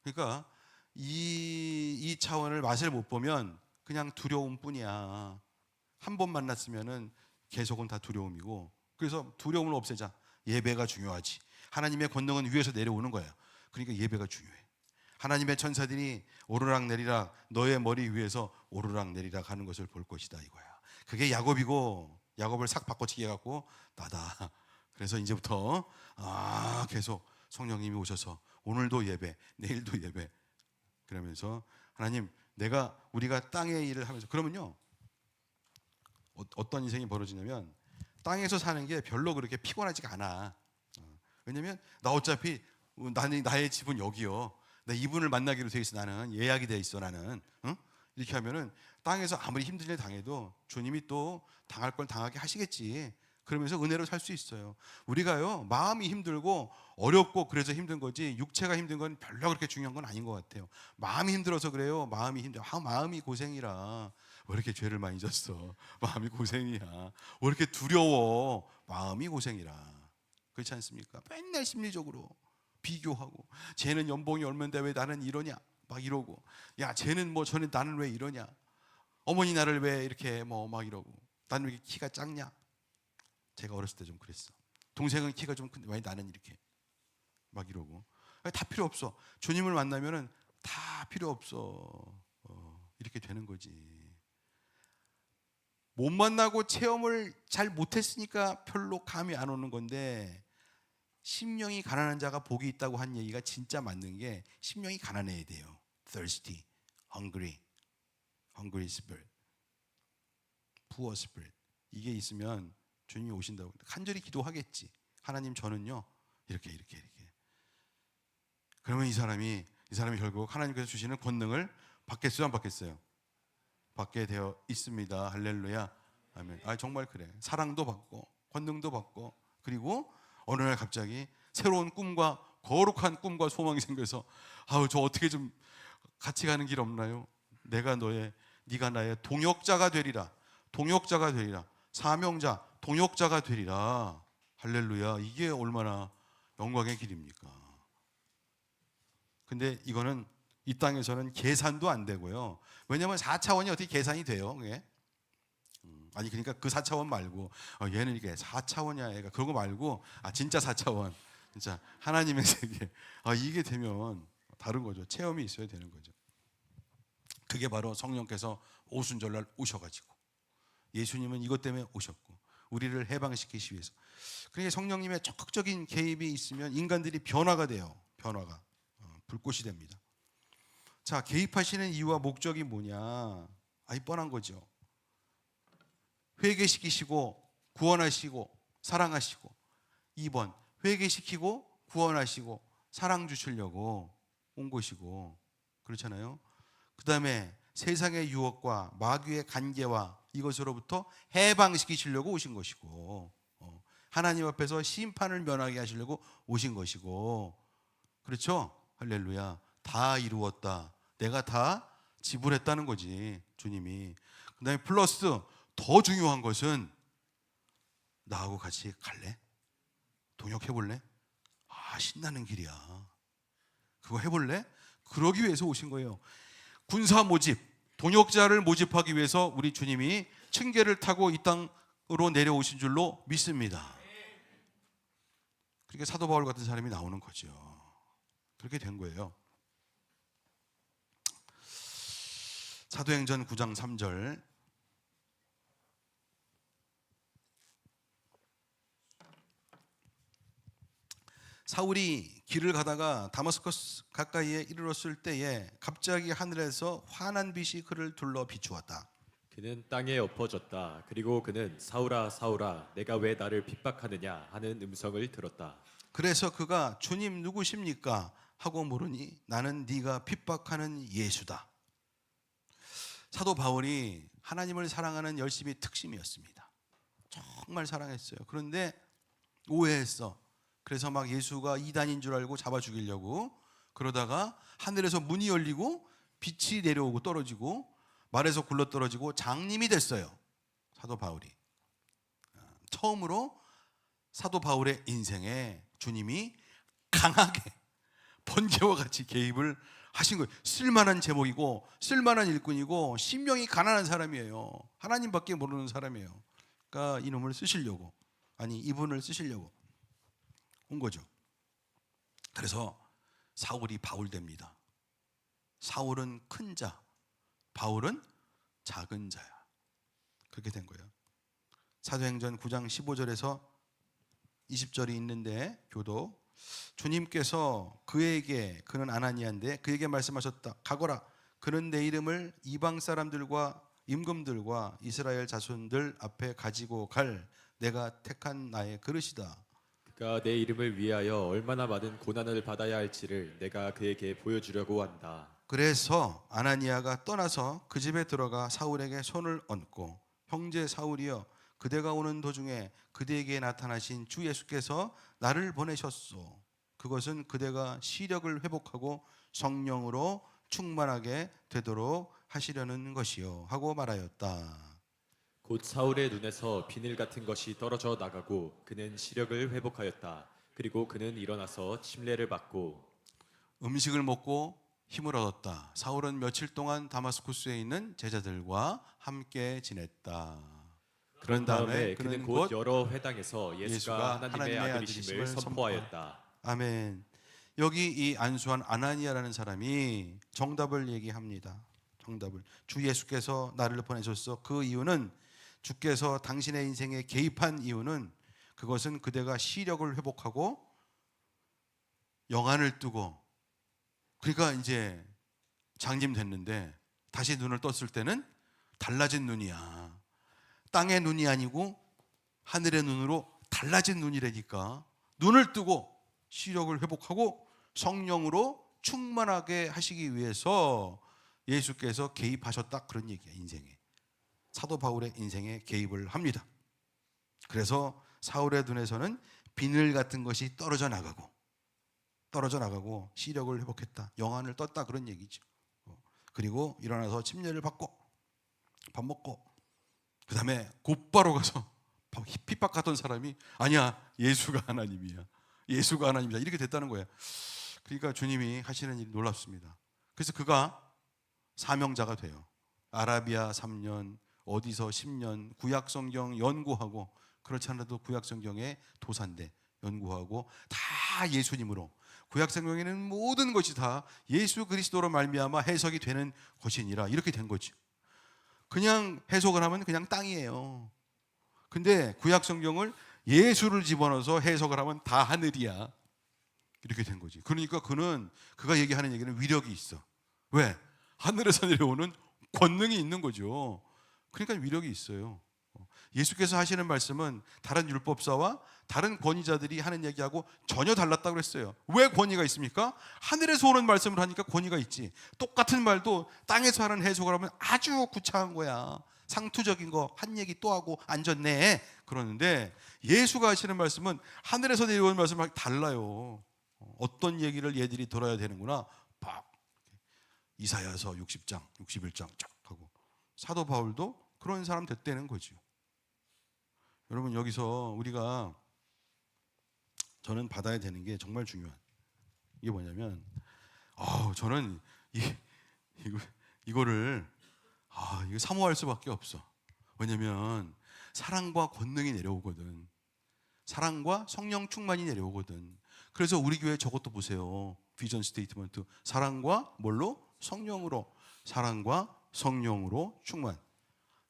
그러니까 이 차원을 맛을 못 보면 그냥 두려움뿐이야. 한 번 만났으면은 계속은 다 두려움이고. 그래서 두려움을 없애자. 예배가 중요하지. 하나님의 권능은 위에서 내려오는 거예요. 그러니까 예배가 중요해. 하나님의 천사들이 오르락 내리락 너의 머리 위에서 오르락 내리락 하는 것을 볼 것이다 이거야. 그게 야곱이고, 야곱을 싹 바꿔치기 해갖고 나다. 그래서 이제부터 계속 성령님이 오셔서 오늘도 예배, 내일도 예배. 그러면서 하나님, 우리가 땅의 일을 하면서, 그러면요 어떤 인생이 벌어지냐면 땅에서 사는 게 별로 그렇게 피곤하지가 않아. 왜냐면 나 어차피 나의 집은 여기요. 나 이분을 만나기로 돼 있어. 나는 예약이 돼 있어. 나는 이렇게 하면은 땅에서 아무리 힘든 일 당해도 주님이 또 당할 걸 당하게 하시겠지. 그러면서 은혜로 살 수 있어요. 우리가요 마음이 힘들고 어렵고 그래서 힘든 거지 육체가 힘든 건 별로 그렇게 중요한 건 아닌 것 같아요. 마음이 힘들어서 그래요. 마음이 힘들어. 마음이 고생이라. 왜 이렇게 죄를 많이 졌어? 마음이 고생이야. 왜 이렇게 두려워? 마음이 고생이라. 그렇지 않습니까? 맨날 심리적으로 비교하고, 쟤는 연봉이 얼마인데 왜 나는 이러냐 막 이러고, 야 쟤는 뭐 저는 나는 왜 이러냐, 어머니 나를 왜 이렇게 막 이러고, 나는 왜 이렇게 키가 작냐. 제가 어렸을 때 좀 그랬어. 동생은 키가 좀 큰데 왜 나는 이렇게 막 이러고. 다 필요 없어. 주님을 만나면은 다 필요 없어. 이렇게 되는 거지. 못 만나고 체험을 잘 못했으니까 별로 감이 안 오는 건데, 심령이 가난한 자가 복이 있다고 한 얘기가 진짜 맞는 게, 심령이 가난해야 돼요. thirsty, hungry spirit, poor spirit. 이게 있으면 주님이 오신다고 간절히 기도하겠지. 하나님 저는요 이렇게. 그러면 이 사람이 결국 하나님께서 주시는 권능을 받겠어요, 안 받겠어요? 받게 되어 있습니다. 할렐루야. 아멘. 정말 그래. 사랑도 받고 권능도 받고, 그리고 어느 날 갑자기 새로운 꿈과 거룩한 꿈과 소망이 생겨서 저 어떻게 좀 같이 가는 길 없나요? 네가 나의 동역자가 되리라. 사명자, 동역자가 되리라. 할렐루야. 이게 얼마나 영광의 길입니까? 근데 이거는 이 땅에서는 계산도 안 되고요. 왜냐하면 4차원이 어떻게 계산이 돼요? 그게? 그러니까 그 4차원 말고 얘는 이게 4차원이야 얘가, 그런 거 말고 진짜 4차원, 진짜 하나님의 세계. 이게 되면 다른 거죠. 체험이 있어야 되는 거죠. 그게 바로 성령께서 오순절날 오셔가지고, 예수님은 이것 때문에 오셨고 우리를 해방시키기 위해서. 그러니까 성령님의 적극적인 개입이 있으면 인간들이 변화가 돼요. 변화가 불꽃이 됩니다. 자, 개입하시는 이유와 목적이 뭐냐? 뻔한 거죠. 회개시키시고 구원하시고 사랑하시고. 2번, 회개시키고 구원하시고 사랑 주시려고 온 것이고, 그렇잖아요. 그 다음에 세상의 유혹과 마귀의 간계와 이것으로부터 해방시키시려고 오신 것이고, 하나님 앞에서 심판을 면하게 하시려고 오신 것이고, 그렇죠? 할렐루야. 다 이루었다. 내가 다 지불했다는 거지, 주님이. 그 다음에 플러스 더 중요한 것은 나하고 같이 갈래? 동역해볼래? 신나는 길이야. 그거 해볼래? 그러기 위해서 오신 거예요. 군사 모집, 동역자를 모집하기 위해서 우리 주님이 층계를 타고 이 땅으로 내려오신 줄로 믿습니다. 그러니까 사도 바울 같은 사람이 나오는 거죠. 그렇게 된 거예요. 사도행전 9장 3절. 사울이 길을 가다가 다마스커스 가까이에 이르렀을 때에 갑자기 하늘에서 환한 빛이 그를 둘러 비추었다. 그는 땅에 엎어졌다. 그리고 그는 사울아 사울아 내가 왜 나를 핍박하느냐 하는 음성을 들었다. 그래서 그가 주님 누구십니까? 하고 물으니 나는 네가 핍박하는 예수다. 사도 바울이 하나님을 사랑하는 열심이 특심이었습니다. 정말 사랑했어요. 그런데 오해했어. 그래서 막 예수가 이단인 줄 알고 잡아 죽이려고 그러다가 하늘에서 문이 열리고 빛이 내려오고 떨어지고 말에서 굴러떨어지고 장님이 됐어요. 사도 바울이. 처음으로 사도 바울의 인생에 주님이 강하게 번개와 같이 개입을 하신 거예요. 쓸만한 제목이고 쓸만한 일꾼이고 심령이 가난한 사람이에요. 하나님밖에 모르는 사람이에요. 그러니까 이놈을 쓰시려고, 아니 이분을 쓰시려고 온 거죠. 그래서 사울이 바울 됩니다. 사울은 큰 자, 바울은 작은 자야. 그렇게 된 거예요. 사도행전 9장 15절에서 20절이 있는데 교도 주님께서 그에게, 그는 아나니아인데 그에게 말씀하셨다. 가거라. 그는 내 이름을 이방 사람들과 임금들과 이스라엘 자손들 앞에 가지고 갈 내가 택한 나의 그릇이다. 그가 내 이름을 위하여 얼마나 많은 고난을 받아야 할지를 내가 그에게 보여주려고 한다. 그래서 아나니아가 떠나서 그 집에 들어가 사울에게 손을 얹고 형제 사울이여 그대가 오는 도중에 그대에게 나타나신 주 예수께서 나를 보내셨소. 그것은 그대가 시력을 회복하고 성령으로 충만하게 되도록 하시려는 것이요 하고 말하였다. 곧 사울의 눈에서 비늘 같은 것이 떨어져 나가고 그는 시력을 회복하였다. 그리고 그는 일어나서 침례를 받고 음식을 먹고 힘을 얻었다. 사울은 며칠 동안 다마스쿠스에 있는 제자들과 함께 지냈다. 그런 다음에 그는 곧 여러 회당에서 예수가 하나님의 아들이심을 선포하였다. 아멘. 여기 이 안수한 아나니아라는 사람이 정답을 얘기합니다. 정답을. 주 예수께서 나를 보내셨어. 그 이유는, 주께서 당신의 인생에 개입한 이유는, 그것은 그대가 시력을 회복하고 영안을 뜨고, 그러니까 이제 장님 됐는데 다시 눈을 떴을 때는 달라진 눈이야. 땅의 눈이 아니고 하늘의 눈으로 달라진 눈이라니까. 눈을 뜨고 시력을 회복하고 성령으로 충만하게 하시기 위해서 예수께서 개입하셨다, 그런 얘기야. 인생에, 사도 바울의 인생에 개입을 합니다. 그래서 사울의 눈에서는 비늘 같은 것이 떨어져 나가고 시력을 회복했다, 영안을 떴다, 그런 얘기죠. 그리고 일어나서 침례를 받고 밥 먹고 그 다음에 곧바로 가서 핍박하던 사람이 아니야, 예수가 하나님이야, 예수가 하나님이다, 이렇게 됐다는 거예요. 그러니까 주님이 하시는 일이 놀랍습니다. 그래서 그가 사명자가 돼요. 아라비아 3년, 어디서 10년, 구약성경 연구하고, 그렇지 않아도 구약성경의 도산대 연구하고 다 예수님으로, 구약성경에는 모든 것이 다 예수 그리스도로 말미암아 해석이 되는 것이니라, 이렇게 된 거죠. 그냥 해석을 하면 그냥 땅이에요. 근데 구약성경을 예수를 집어넣어서 해석을 하면 다 하늘이야, 이렇게 된 거지. 그러니까 그가 얘기하는 얘기는 위력이 있어. 왜? 하늘에서 내려오는 권능이 있는 거죠. 그러니까 위력이 있어요. 예수께서 하시는 말씀은 다른 율법사와 다른 권위자들이 하는 얘기하고 전혀 달랐다고 그랬어요. 왜 권위가 있습니까? 하늘에서 오는 말씀을 하니까 권위가 있지. 똑같은 말도 땅에서 하는 해석을 하면 아주 구차한 거야. 상투적인 거 한 얘기 또 하고 앉았네, 그러는데 예수가 하시는 말씀은 하늘에서 내려오는 말씀하고 달라요. 어떤 얘기를 얘들이 들어야 되는구나, 팍 이사야서 60장 61장 쫙 하고, 사도 바울도 그런 사람 됐다는 거죠. 여러분 여기서 우리가 저는 받아야 되는 게 정말 중요한 이게 뭐냐면 저는 이거를 이거 사모할 수밖에 없어. 왜냐면 사랑과 권능이 내려오거든. 사랑과 성령 충만이 내려오거든. 그래서 우리 교회 저것도 보세요. 비전 스테이트먼트. 사랑과 뭘로? 성령으로. 사랑과 성령으로 충만.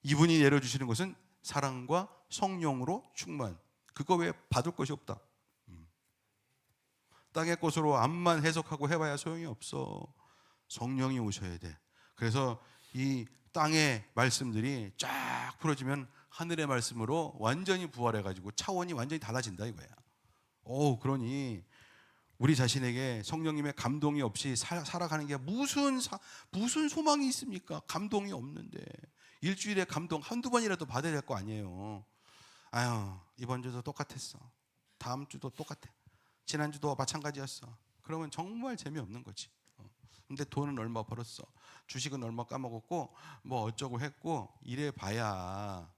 이분이 내려주시는 것은 사랑과 성령으로 충만. 그거 외에 받을 것이 없다. 땅의 것으로 암만 해석하고 해봐야 소용이 없어. 성령이 오셔야 돼. 그래서 이 땅의 말씀들이 쫙 풀어지면 하늘의 말씀으로 완전히 부활해가지고 차원이 완전히 달라진다 이거야. 그러니 우리 자신에게 성령님의 감동이 없이 살아가는 게 무슨 소망이 있습니까? 감동이 없는데 일주일에 감동 한두 번이라도 받아야 될 거 아니에요. 이번 주도 똑같았어. 다음 주도 똑같아. 지난주도 마찬가지였어. 그러면 정말 재미없는 거지. 근데 돈은 얼마 벌었어. 주식은 얼마 까먹었고 뭐 어쩌고 했고 이래 봐야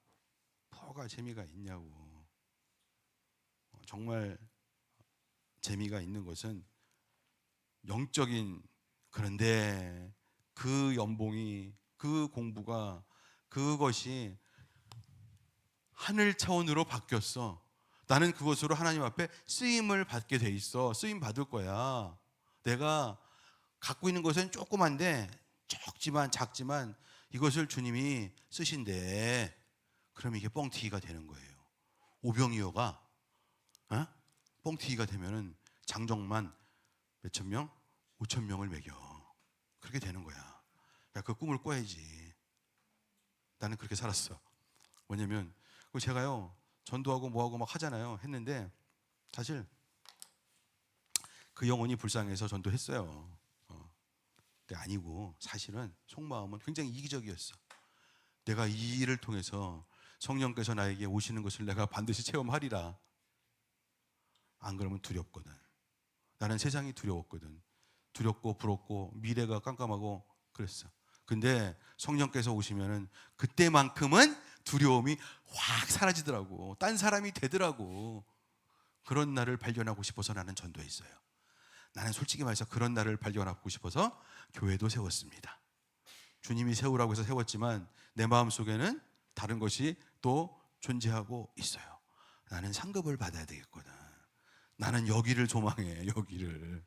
뭐가 재미가 있냐고. 정말 재미가 있는 것은 영적인, 그런데 그 연봉이, 그 공부가, 그것이 하늘 차원으로 바뀌었어. 나는 그것으로 하나님 앞에 쓰임을 받게 돼 있어. 쓰임 받을 거야. 내가 갖고 있는 것은 조그만데 작지만 이것을 주님이 쓰신대. 그럼 이게 뻥튀기가 되는 거예요. 오병이어가 뻥튀기가 되면은 장정만 몇천 명? 5천 명을 먹여. 그렇게 되는 거야. 야, 그 꿈을 꿔야지. 나는 그렇게 살았어. 뭐냐면 제가요 전도하고 뭐하고 막 하잖아요. 했는데 사실 그 영혼이 불쌍해서 전도했어요. 근데 아니고 사실은 속마음은 굉장히 이기적이었어. 내가 이 일을 통해서 성령께서 나에게 오시는 것을 내가 반드시 체험하리라. 안 그러면 두렵거든. 나는 세상이 두려웠거든. 두렵고 부럽고 미래가 깜깜하고 그랬어. 근데 성령께서 오시면은 그때만큼은 두려움이 확 사라지더라고. 딴 사람이 되더라고. 그런 날을 발견하고 싶어서 나는 전도했어요. 나는 솔직히 말해서 그런 날을 발견하고 싶어서 교회도 세웠습니다. 주님이 세우라고 해서 세웠지만 내 마음속에는 다른 것이 또 존재하고 있어요. 나는 상급을 받아야 되겠거든. 나는 여기를 조망해. 여기를.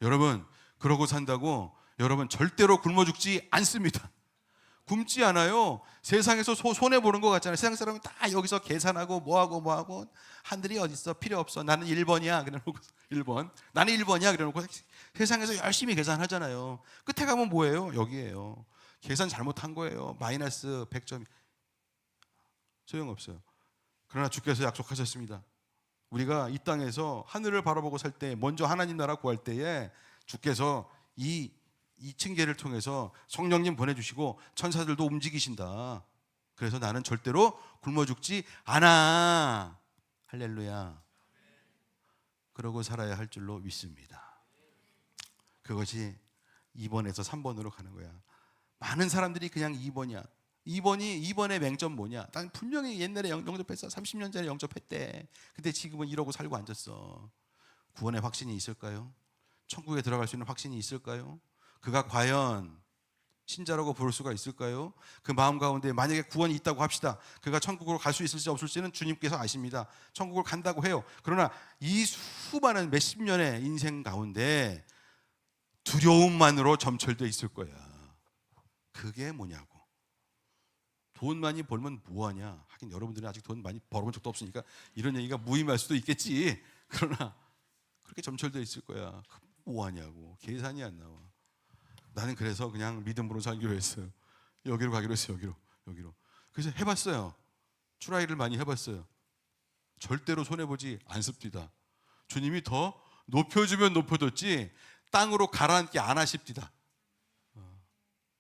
여러분 그러고 산다고 여러분 절대로 굶어 죽지 않습니다. 굶지 않아요. 세상에서 손해보는 것 같잖아요. 세상 사람은 다 여기서 계산하고 뭐하고 하늘이 어딨어? 필요 없어. 나는 1번이야. 그래놓고 1번. 나는 1번이야. 그래놓고 세상에서 열심히 계산하잖아요. 끝에 가면 뭐예요? 여기에요. 계산 잘못한 거예요. 마이너스 100점이 소용없어요. 그러나 주께서 약속하셨습니다. 우리가 이 땅에서 하늘을 바라보고 살 때 먼저 하나님 나라 구할 때에 주께서 이 층계를 통해서 성령님 보내주시고 천사들도 움직이신다. 그래서 나는 절대로 굶어 죽지 않아. 할렐루야. 그러고 살아야 할 줄로 믿습니다. 그것이 2번에서 3번으로 가는 거야. 많은 사람들이 그냥 2번이야. 2번의 맹점 뭐냐? 난 분명히 옛날에 영접했어. 30년 전에 영접했대. 근데 지금은 이러고 살고 앉았어. 구원의 확신이 있을까요? 천국에 들어갈 수 있는 확신이 있을까요? 그가 과연 신자라고 부를 수가 있을까요? 그 마음 가운데 만약에 구원이 있다고 합시다. 그가 천국으로 갈 수 있을지 없을지는 주님께서 아십니다. 천국을 간다고 해요. 그러나 이 수많은 몇십 년의 인생 가운데 두려움만으로 점철되어 있을 거야. 그게 뭐냐고. 돈 많이 벌면 뭐하냐. 하긴 여러분들은 아직 돈 많이 벌어본 적도 없으니까 이런 얘기가 무의미할 수도 있겠지. 그러나 그렇게 점철되어 있을 거야. 뭐하냐고. 계산이 안 나와. 나는 그래서 그냥 믿음으로 살기로 했어요. 여기로 가기로 했어요. 여기로. 그래서 해봤어요. 트라이를 많이 해봤어요. 절대로 손해보지 않습니다. 주님이 더 높여주면 높여줬지 땅으로 가라앉게 안 하십니다.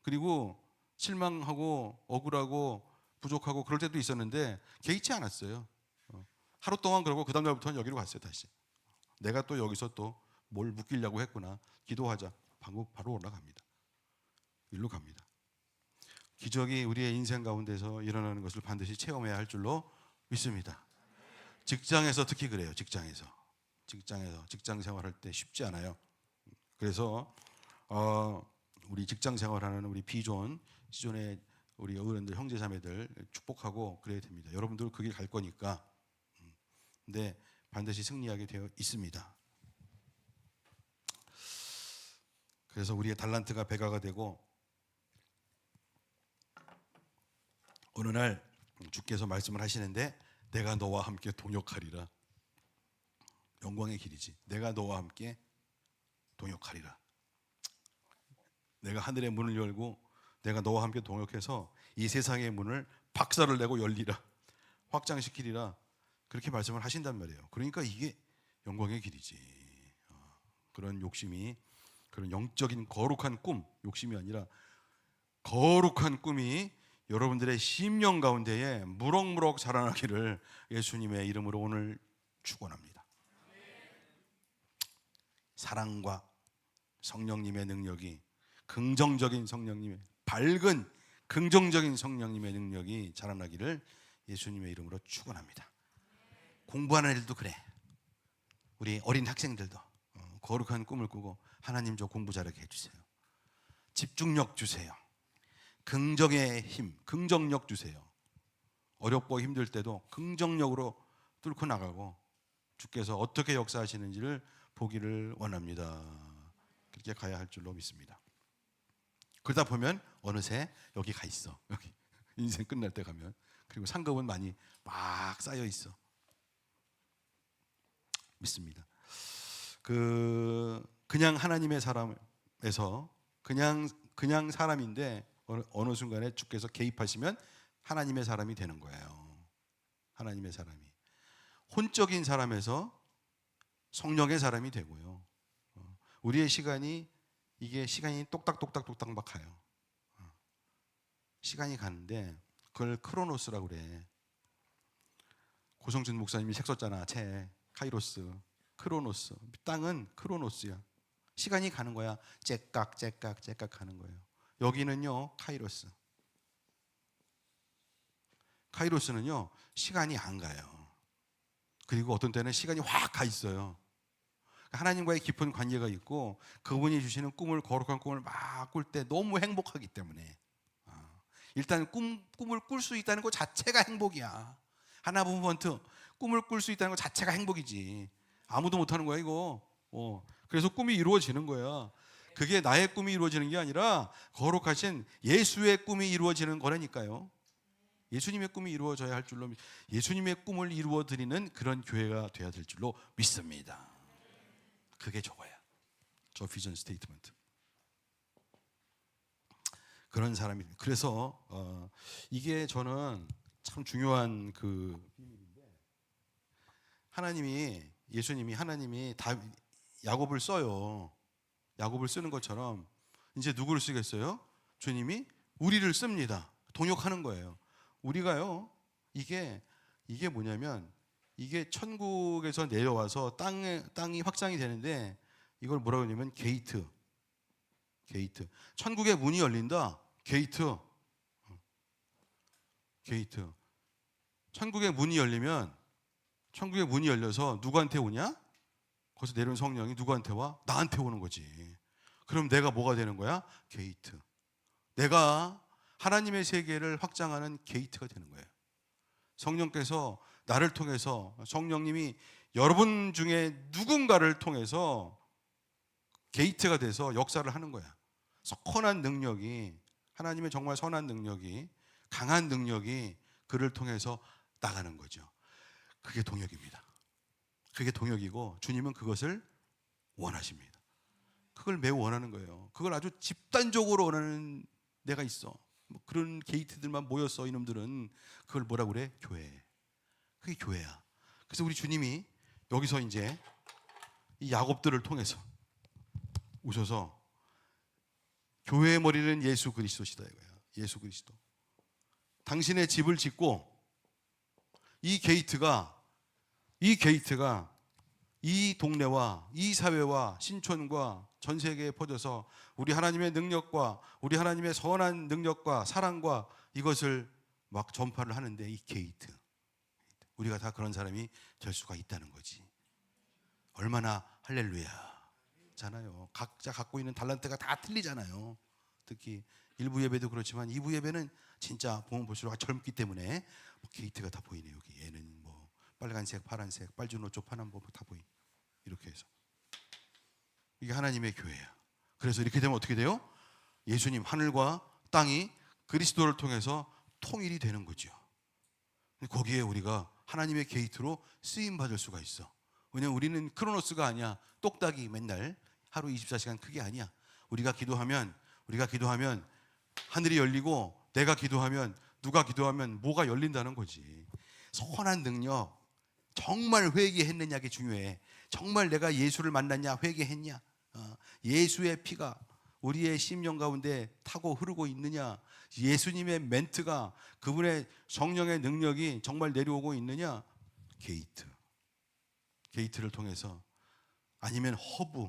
그리고 실망하고 억울하고 부족하고 그럴 때도 있었는데 개의치 않았어요. 하루 동안 그러고 그 다음 날부터는 여기로 갔어요. 다시. 내가 또 여기서 또 뭘 묶이려고 했구나. 기도하자. 바로 올라갑니다. 일로 갑니다. 기적이 우리의 인생 가운데서 일어나는 것을 반드시 체험해야 할 줄로 믿습니다. 직장에서 특히 그래요. 직장에서 직장 생활할 때 쉽지 않아요. 그래서 우리 직장 생활하는 우리 시존의 우리 어른들, 형제자매들 축복하고 그래야 됩니다. 여러분들 그 길 갈 거니까. 근데 반드시 승리하게 되어 있습니다. 그래서 우리의 달란트가 배가가 되고 어느 날 주께서 말씀을 하시는데 내가 너와 함께 동역하리라. 영광의 길이지. 내가 너와 함께 동역하리라. 내가 하늘의 문을 열고 내가 너와 함께 동역해서 이 세상의 문을 박살을 내고 열리라. 확장시키리라. 그렇게 말씀을 하신단 말이에요. 그러니까 이게 영광의 길이지. 그런 욕심이, 그런 영적인 거룩한 꿈, 욕심이 아니라 거룩한 꿈이 여러분들의 심령 가운데에 무럭무럭 자라나기를 예수님의 이름으로 오늘 축원합니다. 사랑과 성령님의 능력이, 긍정적인 성령님의, 밝은 긍정적인 성령님의 능력이 자라나기를 예수님의 이름으로 축원합니다. 공부하는 애들도 그래. 우리 어린 학생들도 거룩한 꿈을 꾸고 하나님 저 공부 잘하게 해주세요. 집중력 주세요. 긍정의 힘, 긍정력 주세요. 어렵고 힘들 때도 긍정력으로 뚫고 나가고 주께서 어떻게 역사하시는지를 보기를 원합니다. 그렇게 가야 할 줄로 믿습니다. 그러다 보면 어느새 여기 가 있어. 여기 인생 끝날 때 가면. 그리고 상급은 많이 막 쌓여 있어. 믿습니다. 그냥 하나님의 사람에서 그냥 사람인데 어느 순간에 주께서 개입하시면 하나님의 사람이 되는 거예요. 하나님의 사람이. 혼적인 사람에서 성령의 사람이 되고요. 우리의 시간이 똑딱똑딱 막 가요. 시간이 가는데 그걸 크로노스라고 그래. 고성준 목사님이 책 썼잖아. 책. 카이로스. 크로노스. 땅은 크로노스야. 시간이 가는 거야. 째깍 가는 거예요. 여기는요, 카이로스. 카이로스는요, 시간이 안 가요. 그리고 어떤 때는 시간이 확 가 있어요. 하나님과의 깊은 관계가 있고 그분이 주시는 거룩한 꿈을 막 꿀 때 너무 행복하기 때문에 일단 꿈을 꿀 수 있다는 것 자체가 행복이야. 하나 무브먼트 꿈을 꿀 수 있다는 것 자체가 행복이지. 아무도 못하는 거야 이거. 그래서 꿈이 이루어지는 거야. 그게 나의 꿈이 이루어지는 게 아니라 거룩하신 예수의 꿈이 이루어지는 거라니까요. 예수님의 꿈이 이루어져야 할 줄로, 예수님의 꿈을 이루어드리는 그런 교회가 돼야 될 줄로 믿습니다. 그게 저거야. 저 비전 스테이트먼트. 그런 사람이. 그래서 이게 저는 참 중요한 예수님이 다 야곱을 써요. 야곱을 쓰는 것처럼 이제 누구를 쓰겠어요? 주님이 우리를 씁니다. 동역하는 거예요. 우리가요. 이게 뭐냐면 이게 천국에서 내려와서 땅이 확장이 되는데 이걸 뭐라고 하냐면 게이트. 천국의 문이 열린다. 게이트. 천국의 문이 열려서 누구한테 오냐? 거기서 내려온 성령이 누구한테 와? 나한테 오는 거지. 그럼 내가 뭐가 되는 거야? 게이트. 내가 하나님의 세계를 확장하는 게이트가 되는 거예요. 성령께서 나를 통해서, 성령님이 여러분 중에 누군가를 통해서 게이트가 돼서 역사를 하는 거야. 선한 능력이, 하나님의 정말 선한 능력이, 강한 능력이 그를 통해서 나가는 거죠. 그게 동역입니다. 그게 동역이고 주님은 그것을 원하십니다. 그걸 매우 원하는 거예요. 그걸 아주 집단적으로 원하는 데가 있어. 그런 게이트들만 모였어. 이놈들은 그걸 뭐라고 그래? 교회. 그게 교회야. 그래서 우리 주님이 여기서 이제 이 야곱들을 통해서 오셔서 교회의 머리는 예수 그리스도시다 이거예요. 예수 그리스도. 당신의 집을 짓고 이 게이트가 이 동네와 이 사회와 신촌과 전 세계에 퍼져서 우리 하나님의 능력과 우리 하나님의 선한 능력과 사랑과 이것을 막 전파를 하는데, 이 게이트, 우리가 다 그런 사람이 될 수가 있다는 거지. 얼마나 할렐루야 잖아요. 각자 갖고 있는 달란트가 다 틀리잖아요. 특히 일부 예배도 그렇지만 2부 예배는 진짜 보면 볼수록 젊기 때문에 뭐 게이트가 다 보이네. 여기 얘는 뭐 빨간색, 파란색, 빨주노초, 파남보 다 보이. 이렇게 해서 이게 하나님의 교회야. 그래서 이렇게 되면 어떻게 돼요? 예수님, 하늘과 땅이 그리스도를 통해서 통일이 되는 거죠. 거기에 우리가 하나님의 게이트로 쓰임 받을 수가 있어. 왜냐면 우리는 크로노스가 아니야. 똑딱이 맨날 하루 24시간 그게 아니야. 우리가 기도하면 하늘이 열리고, 내가 기도하면, 누가 기도하면 뭐가 열린다는 거지. 선한 능력, 정말 회개했느냐가 중요해. 정말 내가 예수를 만났냐, 회개했냐, 예수의 피가 우리의 심령 가운데 타고 흐르고 있느냐, 예수님의 멘트가, 그분의 성령의 능력이 정말 내려오고 있느냐. 게이트를 통해서, 아니면 허브,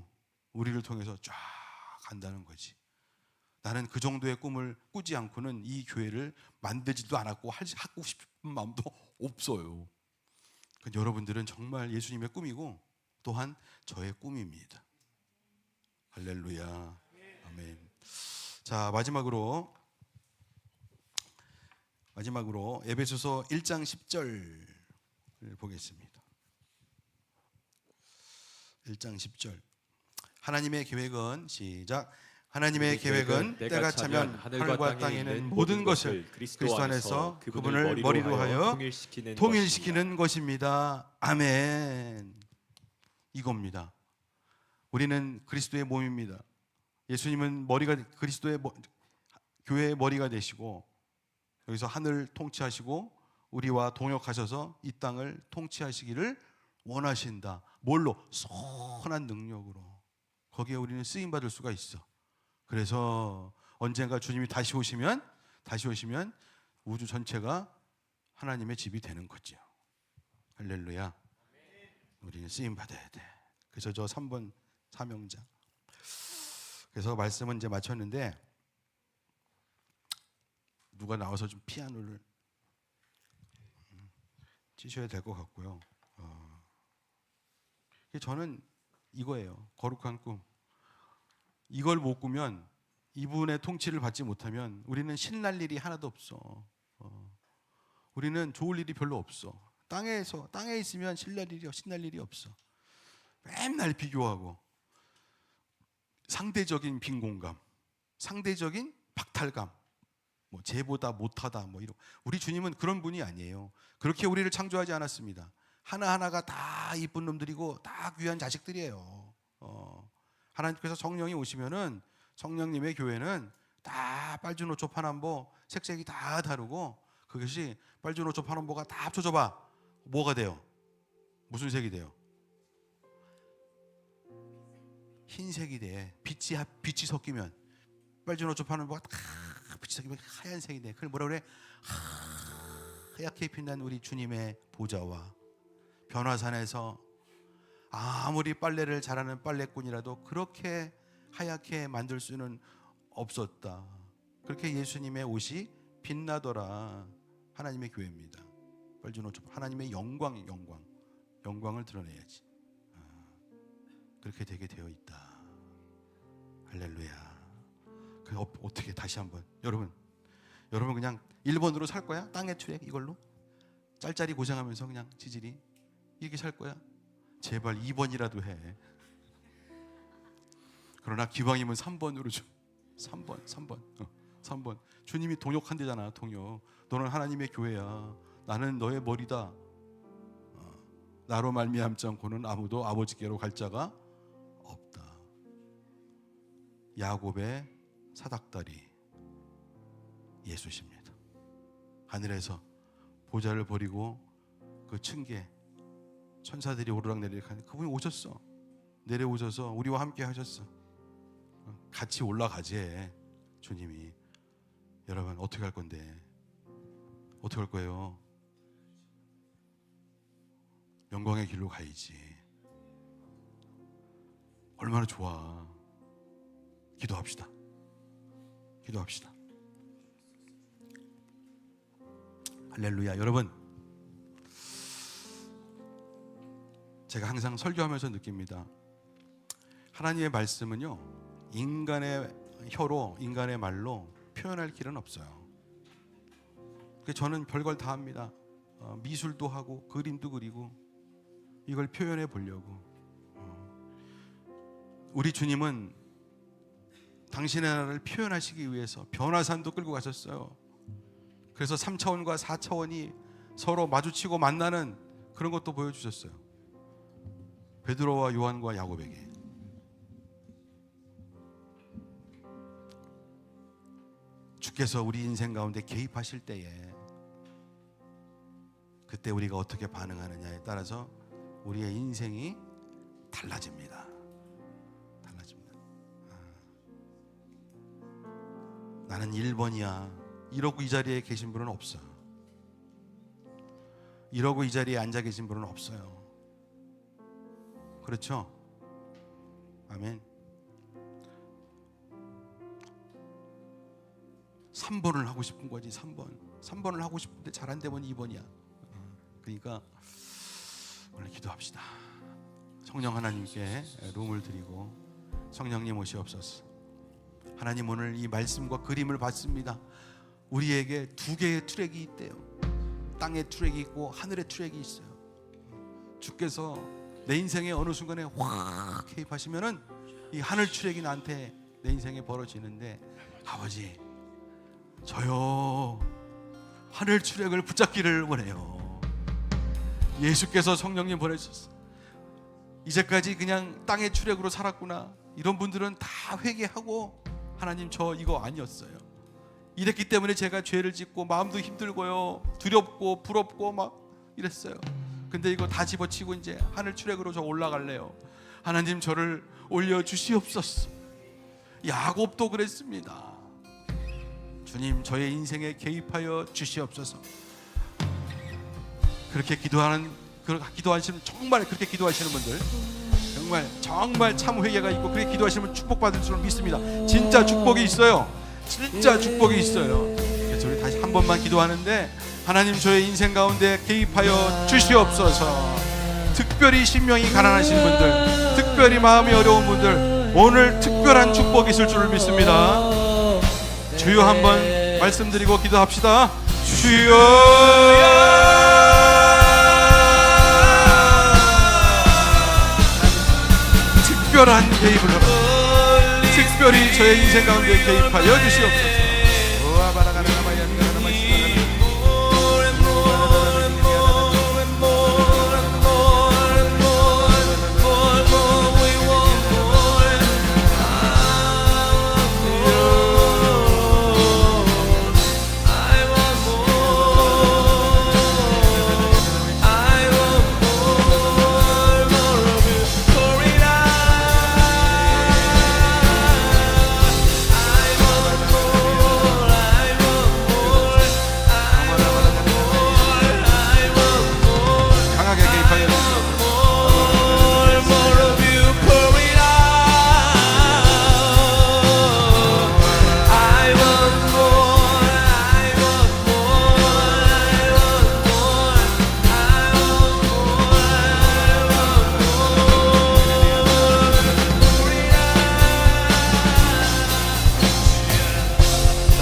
우리를 통해서 쫙 간다는 거지. 나는 그 정도의 꿈을 꾸지 않고는 이 교회를 만들지도 않았고 하고 싶은 마음도 없어요. 여러분들은 정말 예수님의 꿈이고 또한 저의 꿈입니다. 할렐루야. 아멘. 자, 마지막으로 에베소서 1장 10절을 보겠습니다. 1장 10절. 하나님의 계획은, 시작. 하나님의 계획은 때가 차면 하늘과 땅에 있는 모든 것을 그리스도 안에서 그분을 머리로 하여 통일시키는 것입니다. 아멘. 이겁니다. 우리는 그리스도의 몸입니다. 예수님은 그리스도의 교회의 머리가 되시고, 여기서 하늘 통치하시고 우리와 동역하셔서 이 땅을 통치하시기를 원하신다. 뭘로? 선한 능력으로. 거기에 우리는 쓰임 받을 수가 있어. 그래서 언젠가 주님이 다시 오시면 우주 전체가 하나님의 집이 되는 거죠. 할렐루야. 우리는 쓰임 받아야 돼. 그래서 저 3번 사명자. 그래서 말씀은 이제 마쳤는데, 누가 나와서 좀 피아노를 치셔야 될 것 같고요. 저는 이거예요. 거룩한 꿈. 이걸 못 꾸면, 이분의 통치를 받지 못하면 우리는 신날 일이 하나도 없어. 우리는 좋을 일이 별로 없어. 땅에 있으면 신날 일이 없어. 맨날 비교하고, 상대적인 빈곤감, 상대적인 박탈감, 뭐 쟤보다 못하다, 뭐 이런. 우리 주님은 그런 분이 아니에요. 그렇게 우리를 창조하지 않았습니다. 하나하나가 다 이쁜 놈들이고 다 귀한 자식들이에요. 하나님께서 성령이 오시면은, 성령님의 교회는 다 빨주노초 파남보, 색색이 다 다르고, 그것이 빨주노초 파남보가 다 합쳐져 봐. 뭐가 돼요? 무슨 색이 돼요? 흰색이 돼. 빛이 섞이면, 빨주노초 파남보가 다 빛이 섞이면 하얀색이 돼. 그걸 뭐라 그래? 하얗게 빛난 우리 주님의 보좌와 변화산에서 아무리 빨래를 잘하는 빨래꾼이라도 그렇게 하얗게 만들 수는 없었다. 그렇게 예수님의 옷이 빛나더라. 하나님의 교회입니다. 빨주노초, 하나님의 영광을 드러내야지. 그렇게 되게 되어 있다. 할렐루야. 어떻게 다시 한번, 여러분 그냥 1번으로 살 거야? 땅의 트랙 이걸로 짤짤이 고생하면서 그냥 지질이 이렇게 살 거야? 제발 2번이라도 해. 그러나 기왕이면 3번으로 좀. 3번. 주님이 동역한대잖아. 동역. 너는 하나님의 교회야. 나는 너의 머리다. 나로 말미암지 않고는 아무도 아버지께로 갈 자가 없다. 야곱의 사닥다리 예수십니다. 하늘에서 보좌를 버리고 그 층계 천사들이 오르락내리락 하는 그분이 오셨어. 내려오셔서 우리와 함께 하셨어. 같이 올라가지. 주님이. 여러분 어떻게 할 건데? 어떻게 할 거예요? 영광의 길로 가야지. 얼마나 좋아. 기도합시다. 기도합시다. 할렐루야. 여러분, 제가 항상 설교하면서 느낍니다. 하나님의 말씀은요, 인간의 혀로, 인간의 말로 표현할 길은 없어요. 저는 별걸 다 합니다. 미술도 하고 그림도 그리고 이걸 표현해 보려고. 우리 주님은 당신의 나라를 표현하시기 위해서 변화산도 끌고 가셨어요. 그래서 3차원과 4차원이 서로 마주치고 만나는 그런 것도 보여주셨어요. 베드로와 요한과 야고보에게. 주께서 우리 인생 가운데 개입하실 때에 그때 우리가 어떻게 반응하느냐에 따라서 우리의 인생이 달라집니다. 달라집니다. 나는 1번이야. 이러고 이 자리에 계신 분은 없어요. 이러고 이 자리에 앉아 계신 분은 없어요. 그렇죠? 아멘. 3번을 하고 싶은 거지. 3번을 하고 싶은데 잘 안 되면 2번이야. 그러니까 오늘 기도합시다. 성령 하나님께 룸을 드리고, 성령님 오시옵소서. 하나님, 오늘 이 말씀과 그림을 봤습니다. 우리에게 두 개의 트랙이 있대요. 땅의 트랙이 있고 하늘의 트랙이 있어요. 주께서 내 인생의 어느 순간에 확 개입하시면은 이 하늘 트랙이 나한테 내 인생에 벌어지는데, 아버지, 저요 하늘 트랙을 붙잡기를 원해요. 예수께서 성령님 보내주셨어요. 이제까지 그냥 땅의 트랙으로 살았구나. 이런 분들은 다 회개하고, 하나님, 저 이거 아니었어요. 이랬기 때문에 제가 죄를 짓고 마음도 힘들고요, 두렵고 부럽고 막 이랬어요. 근데 이거 다 집어치고 이제 하늘 트랙으로 저 올라갈래요. 하나님, 저를 올려주시옵소서. 야곱도 그랬습니다. 주님, 저의 인생에 개입하여 주시옵소서. 그렇게 기도하시는, 정말 그렇게 기도하시는 분들, 정말 참 회개가 있고 그렇게 기도하시면 축복받을 줄 믿습니다. 진짜 축복이 있어요. 진짜 축복이 있어요. 그래서 우리 다시 한 번만 기도하는데, 하나님, 저의 인생 가운데 개입하여 주시옵소서. 특별히 심령이 가난하신 분들, 특별히 마음이 어려운 분들, 오늘 특별한 축복이 있을 줄을 믿습니다. 주여, 한번 말씀드리고 기도합시다. 주여, 특별한 개입을 하라. 특별히 저의 인생 가운데 개입하여 주시옵소서.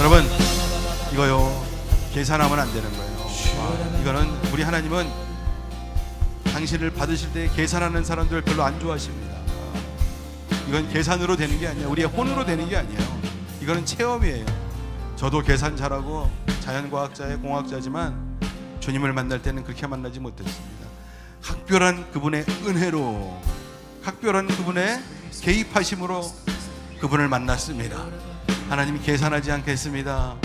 여러분, 이거요, 계산하면 안 되는 거예요. 이거는 우리 하나님은 당신을 받으실 때 계산하는 사람들 별로 안 좋아하십니다. 이건 계산으로 되는 게 아니에요. 우리의 혼으로 되는 게 아니에요. 이거는 체험이에요. 저도 계산 잘하고 자연과학자의 공학자지만 주님을 만날 때는 그렇게 만나지 못했습니다. 각별한 그분의 은혜로, 각별한 그분의 개입하심으로 그분을 만났습니다. 하나님이 계산하지 않겠습니다.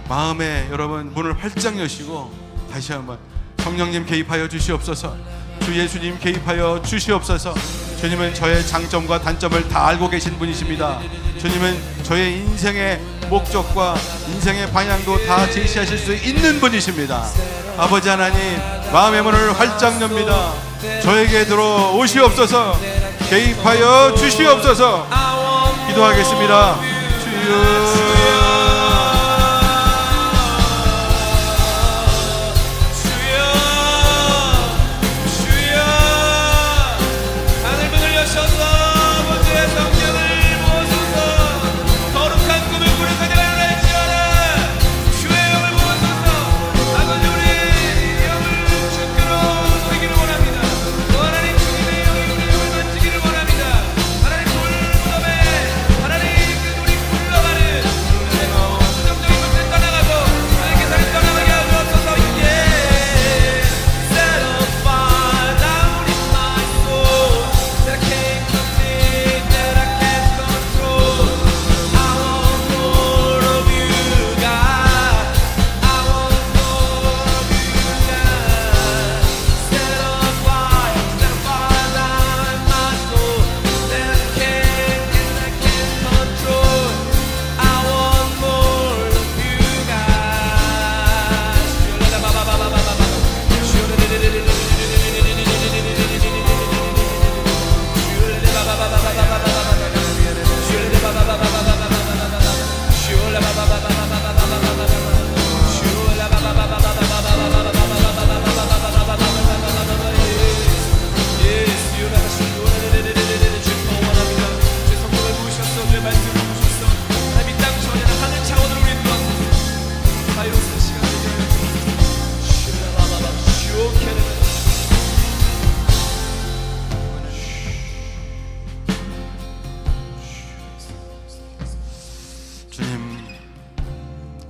마음에 여러분 문을 활짝 여시고 다시 한번 성령님 개입하여 주시옵소서. 주 예수님 개입하여 주시옵소서. 주님은 저의 장점과 단점을 다 알고 계신 분이십니다. 주님은 저의 인생의 목적과 인생의 방향도 다 제시하실 수 있는 분이십니다. 아버지 하나님, 마음의 문을 활짝 엽니다. 저에게 들어오시옵소서. 개입하여 주시옵소서. 기도하겠습니다. 주여.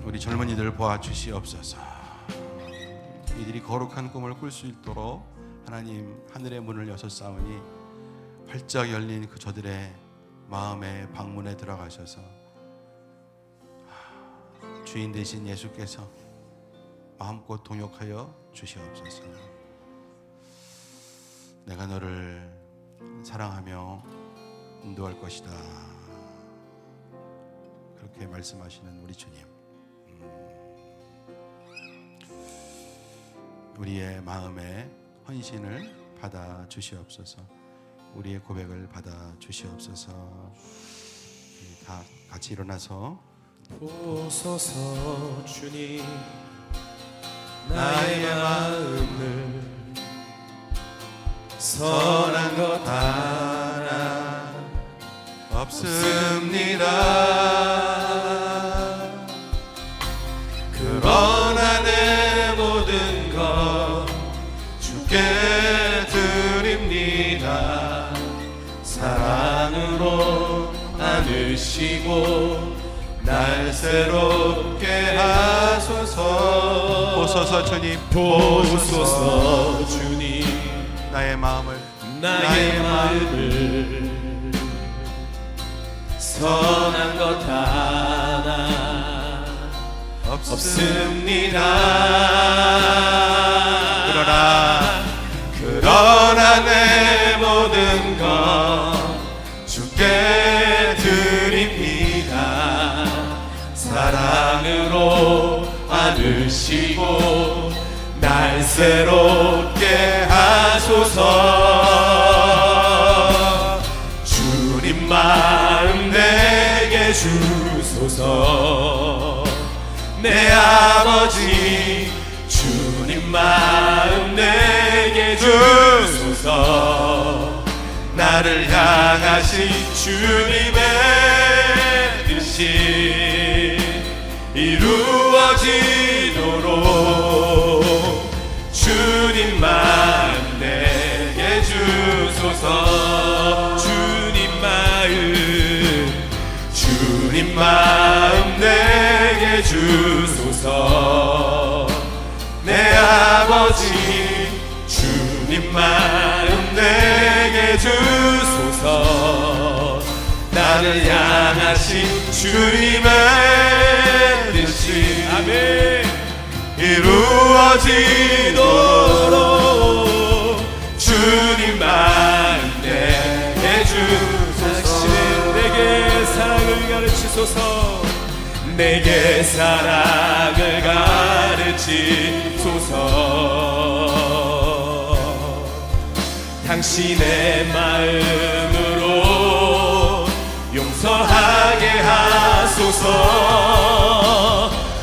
우리 젊은이들 보아주시옵소서. 이들이 거룩한 꿈을 꿀 수 있도록 하나님 하늘의 문을 여셨사오니 활짝 열린 그 저들의 마음의 방문에 들어가셔서 주인 되신 예수께서 마음껏 동역하여 주시옵소서. 내가 너를 사랑하며 인도할 것이다. 그렇게 말씀하시는 우리 주님, 우리의 마음의 헌신을 받아 주시옵소서. 우리의 고백을 받아 주시옵소서. 다 같이 일어나서 보소서 주님, 나의 마음을 선한 것 하나 없습니다. 그러나 내 모든 것 주께 드립니다. 사랑으로 안으시고 날 새롭게 하소서. 보소서 주님, 보소서 주님, 나의 마음을 선한 것 하나 없습니다. 그러나 내 모든 것 주께 드립니다. 사랑으로 안으시고 날 새롭게 하소서. 주님 마음 내게 주소서. 내 아버지 주님 마음 내게 주소서. 나를 향하신 주님의 뜻이 이루어지도록 주님 마음 내게 주소서. 주님 마음 내게 주소서. 내 아버지 주님 마음 내게 주소서. 나를 향하신 주님의 뜻이 이루어지도록 주님 마음 내게 주소서. 내게 사랑을 가르치소서. 내게 사랑을 가르치소서. 당신의 마음으로 용서하게 하소서.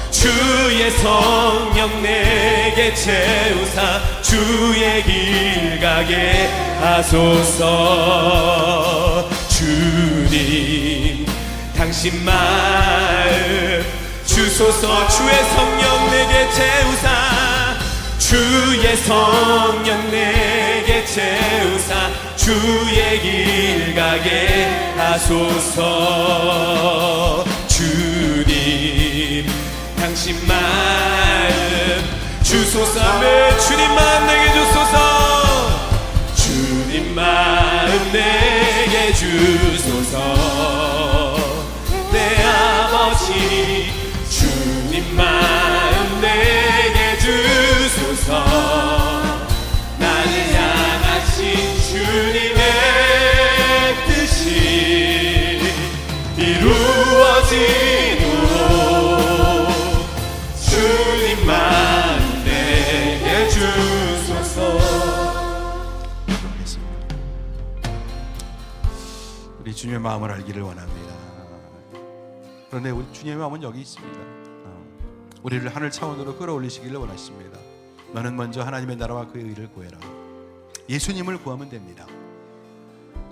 주의 성령 내게 채우사 주의 길 가게 하소서. 주님 당신 마음 주소서. 주의 성령 내게 채우사 주의 성령 내게 채우사 주의 길 가게 하소서. 주님 당신 마음 주소서. 내 주님 마음 내게 주소서. 주님 마음 내게 주소서. 내 아버지 주님 마음 내게 주소서. 나를 향하신 주님의 뜻이 이루어지도록 주님 마음 내게 주소서. 기도하겠습니다. 우리 주님의 마음을 알기를 원합니다. 그런데 우리 주님의 마음은 여기 있습니다. 우리를 하늘 차원으로 끌어올리시기를 원하십니다. 너는 먼저 하나님의 나라와 그의 의를 구해라. 예수님을 구하면 됩니다.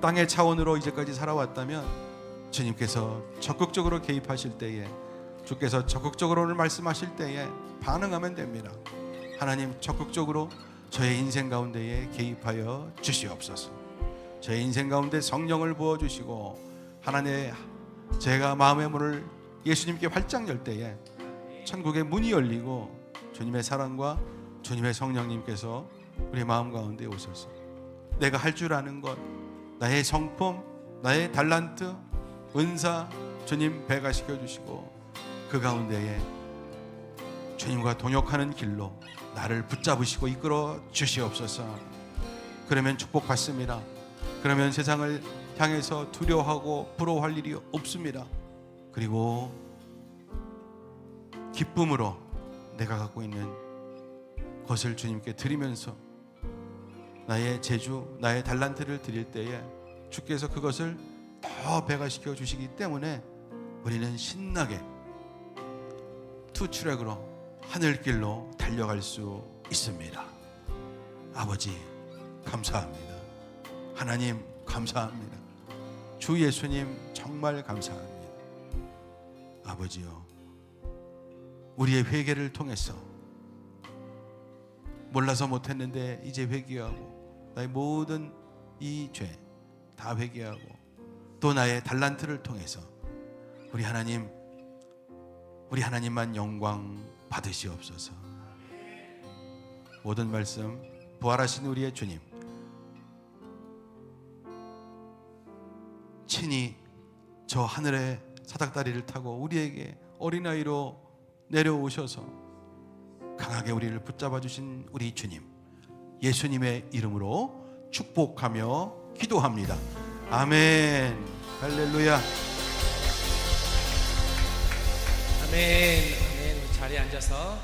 땅의 차원으로 이제까지 살아왔다면 주님께서 적극적으로 개입하실 때에, 주께서 적극적으로 오늘 말씀하실 때에 반응하면 됩니다. 하나님 적극적으로 저의 인생 가운데에 개입하여 주시옵소서. 저의 인생 가운데 성령을 부어주시고 하나님의 제가 마음의 문을 예수님께 활짝 열 때에 천국의 문이 열리고 주님의 사랑과 주님의 성령님께서 우리 마음 가운데 오셔서 내가 할 줄 아는 것, 나의 성품, 나의 달란트, 은사 주님 배가시켜 주시고 그 가운데에 주님과 동역하는 길로 나를 붙잡으시고 이끌어 주시옵소서. 그러면 축복받습니다. 그러면 세상을 향해서 두려워하고 부러워할 일이 없습니다. 그리고 기쁨으로 내가 갖고 있는 것을 주님께 드리면서 나의 재주, 나의 달란트를 드릴 때에 주께서 그것을 더 배가시켜 주시기 때문에 우리는 신나게 투트랙으로 하늘길로 달려갈 수 있습니다. 아버지 감사합니다. 하나님 감사합니다. 주 예수님 정말 감사합니다. 아버지요, 우리의 회개를 통해서 몰라서 못했는데 이제 회개하고 나의 모든 이 죄 다 회개하고 또 나의 달란트를 통해서 우리 하나님만 영광 받으시옵소서. 모든 말씀 부활하신 우리의 주님 친히 저 하늘의 사닥다리를 타고 우리에게 어린아이로 내려오셔서 강하게 우리를 붙잡아 주신 우리 주님 예수님의 이름으로 축복하며 기도합니다. 아멘. 할렐루야. 아멘. 아멘. 자리에 앉아서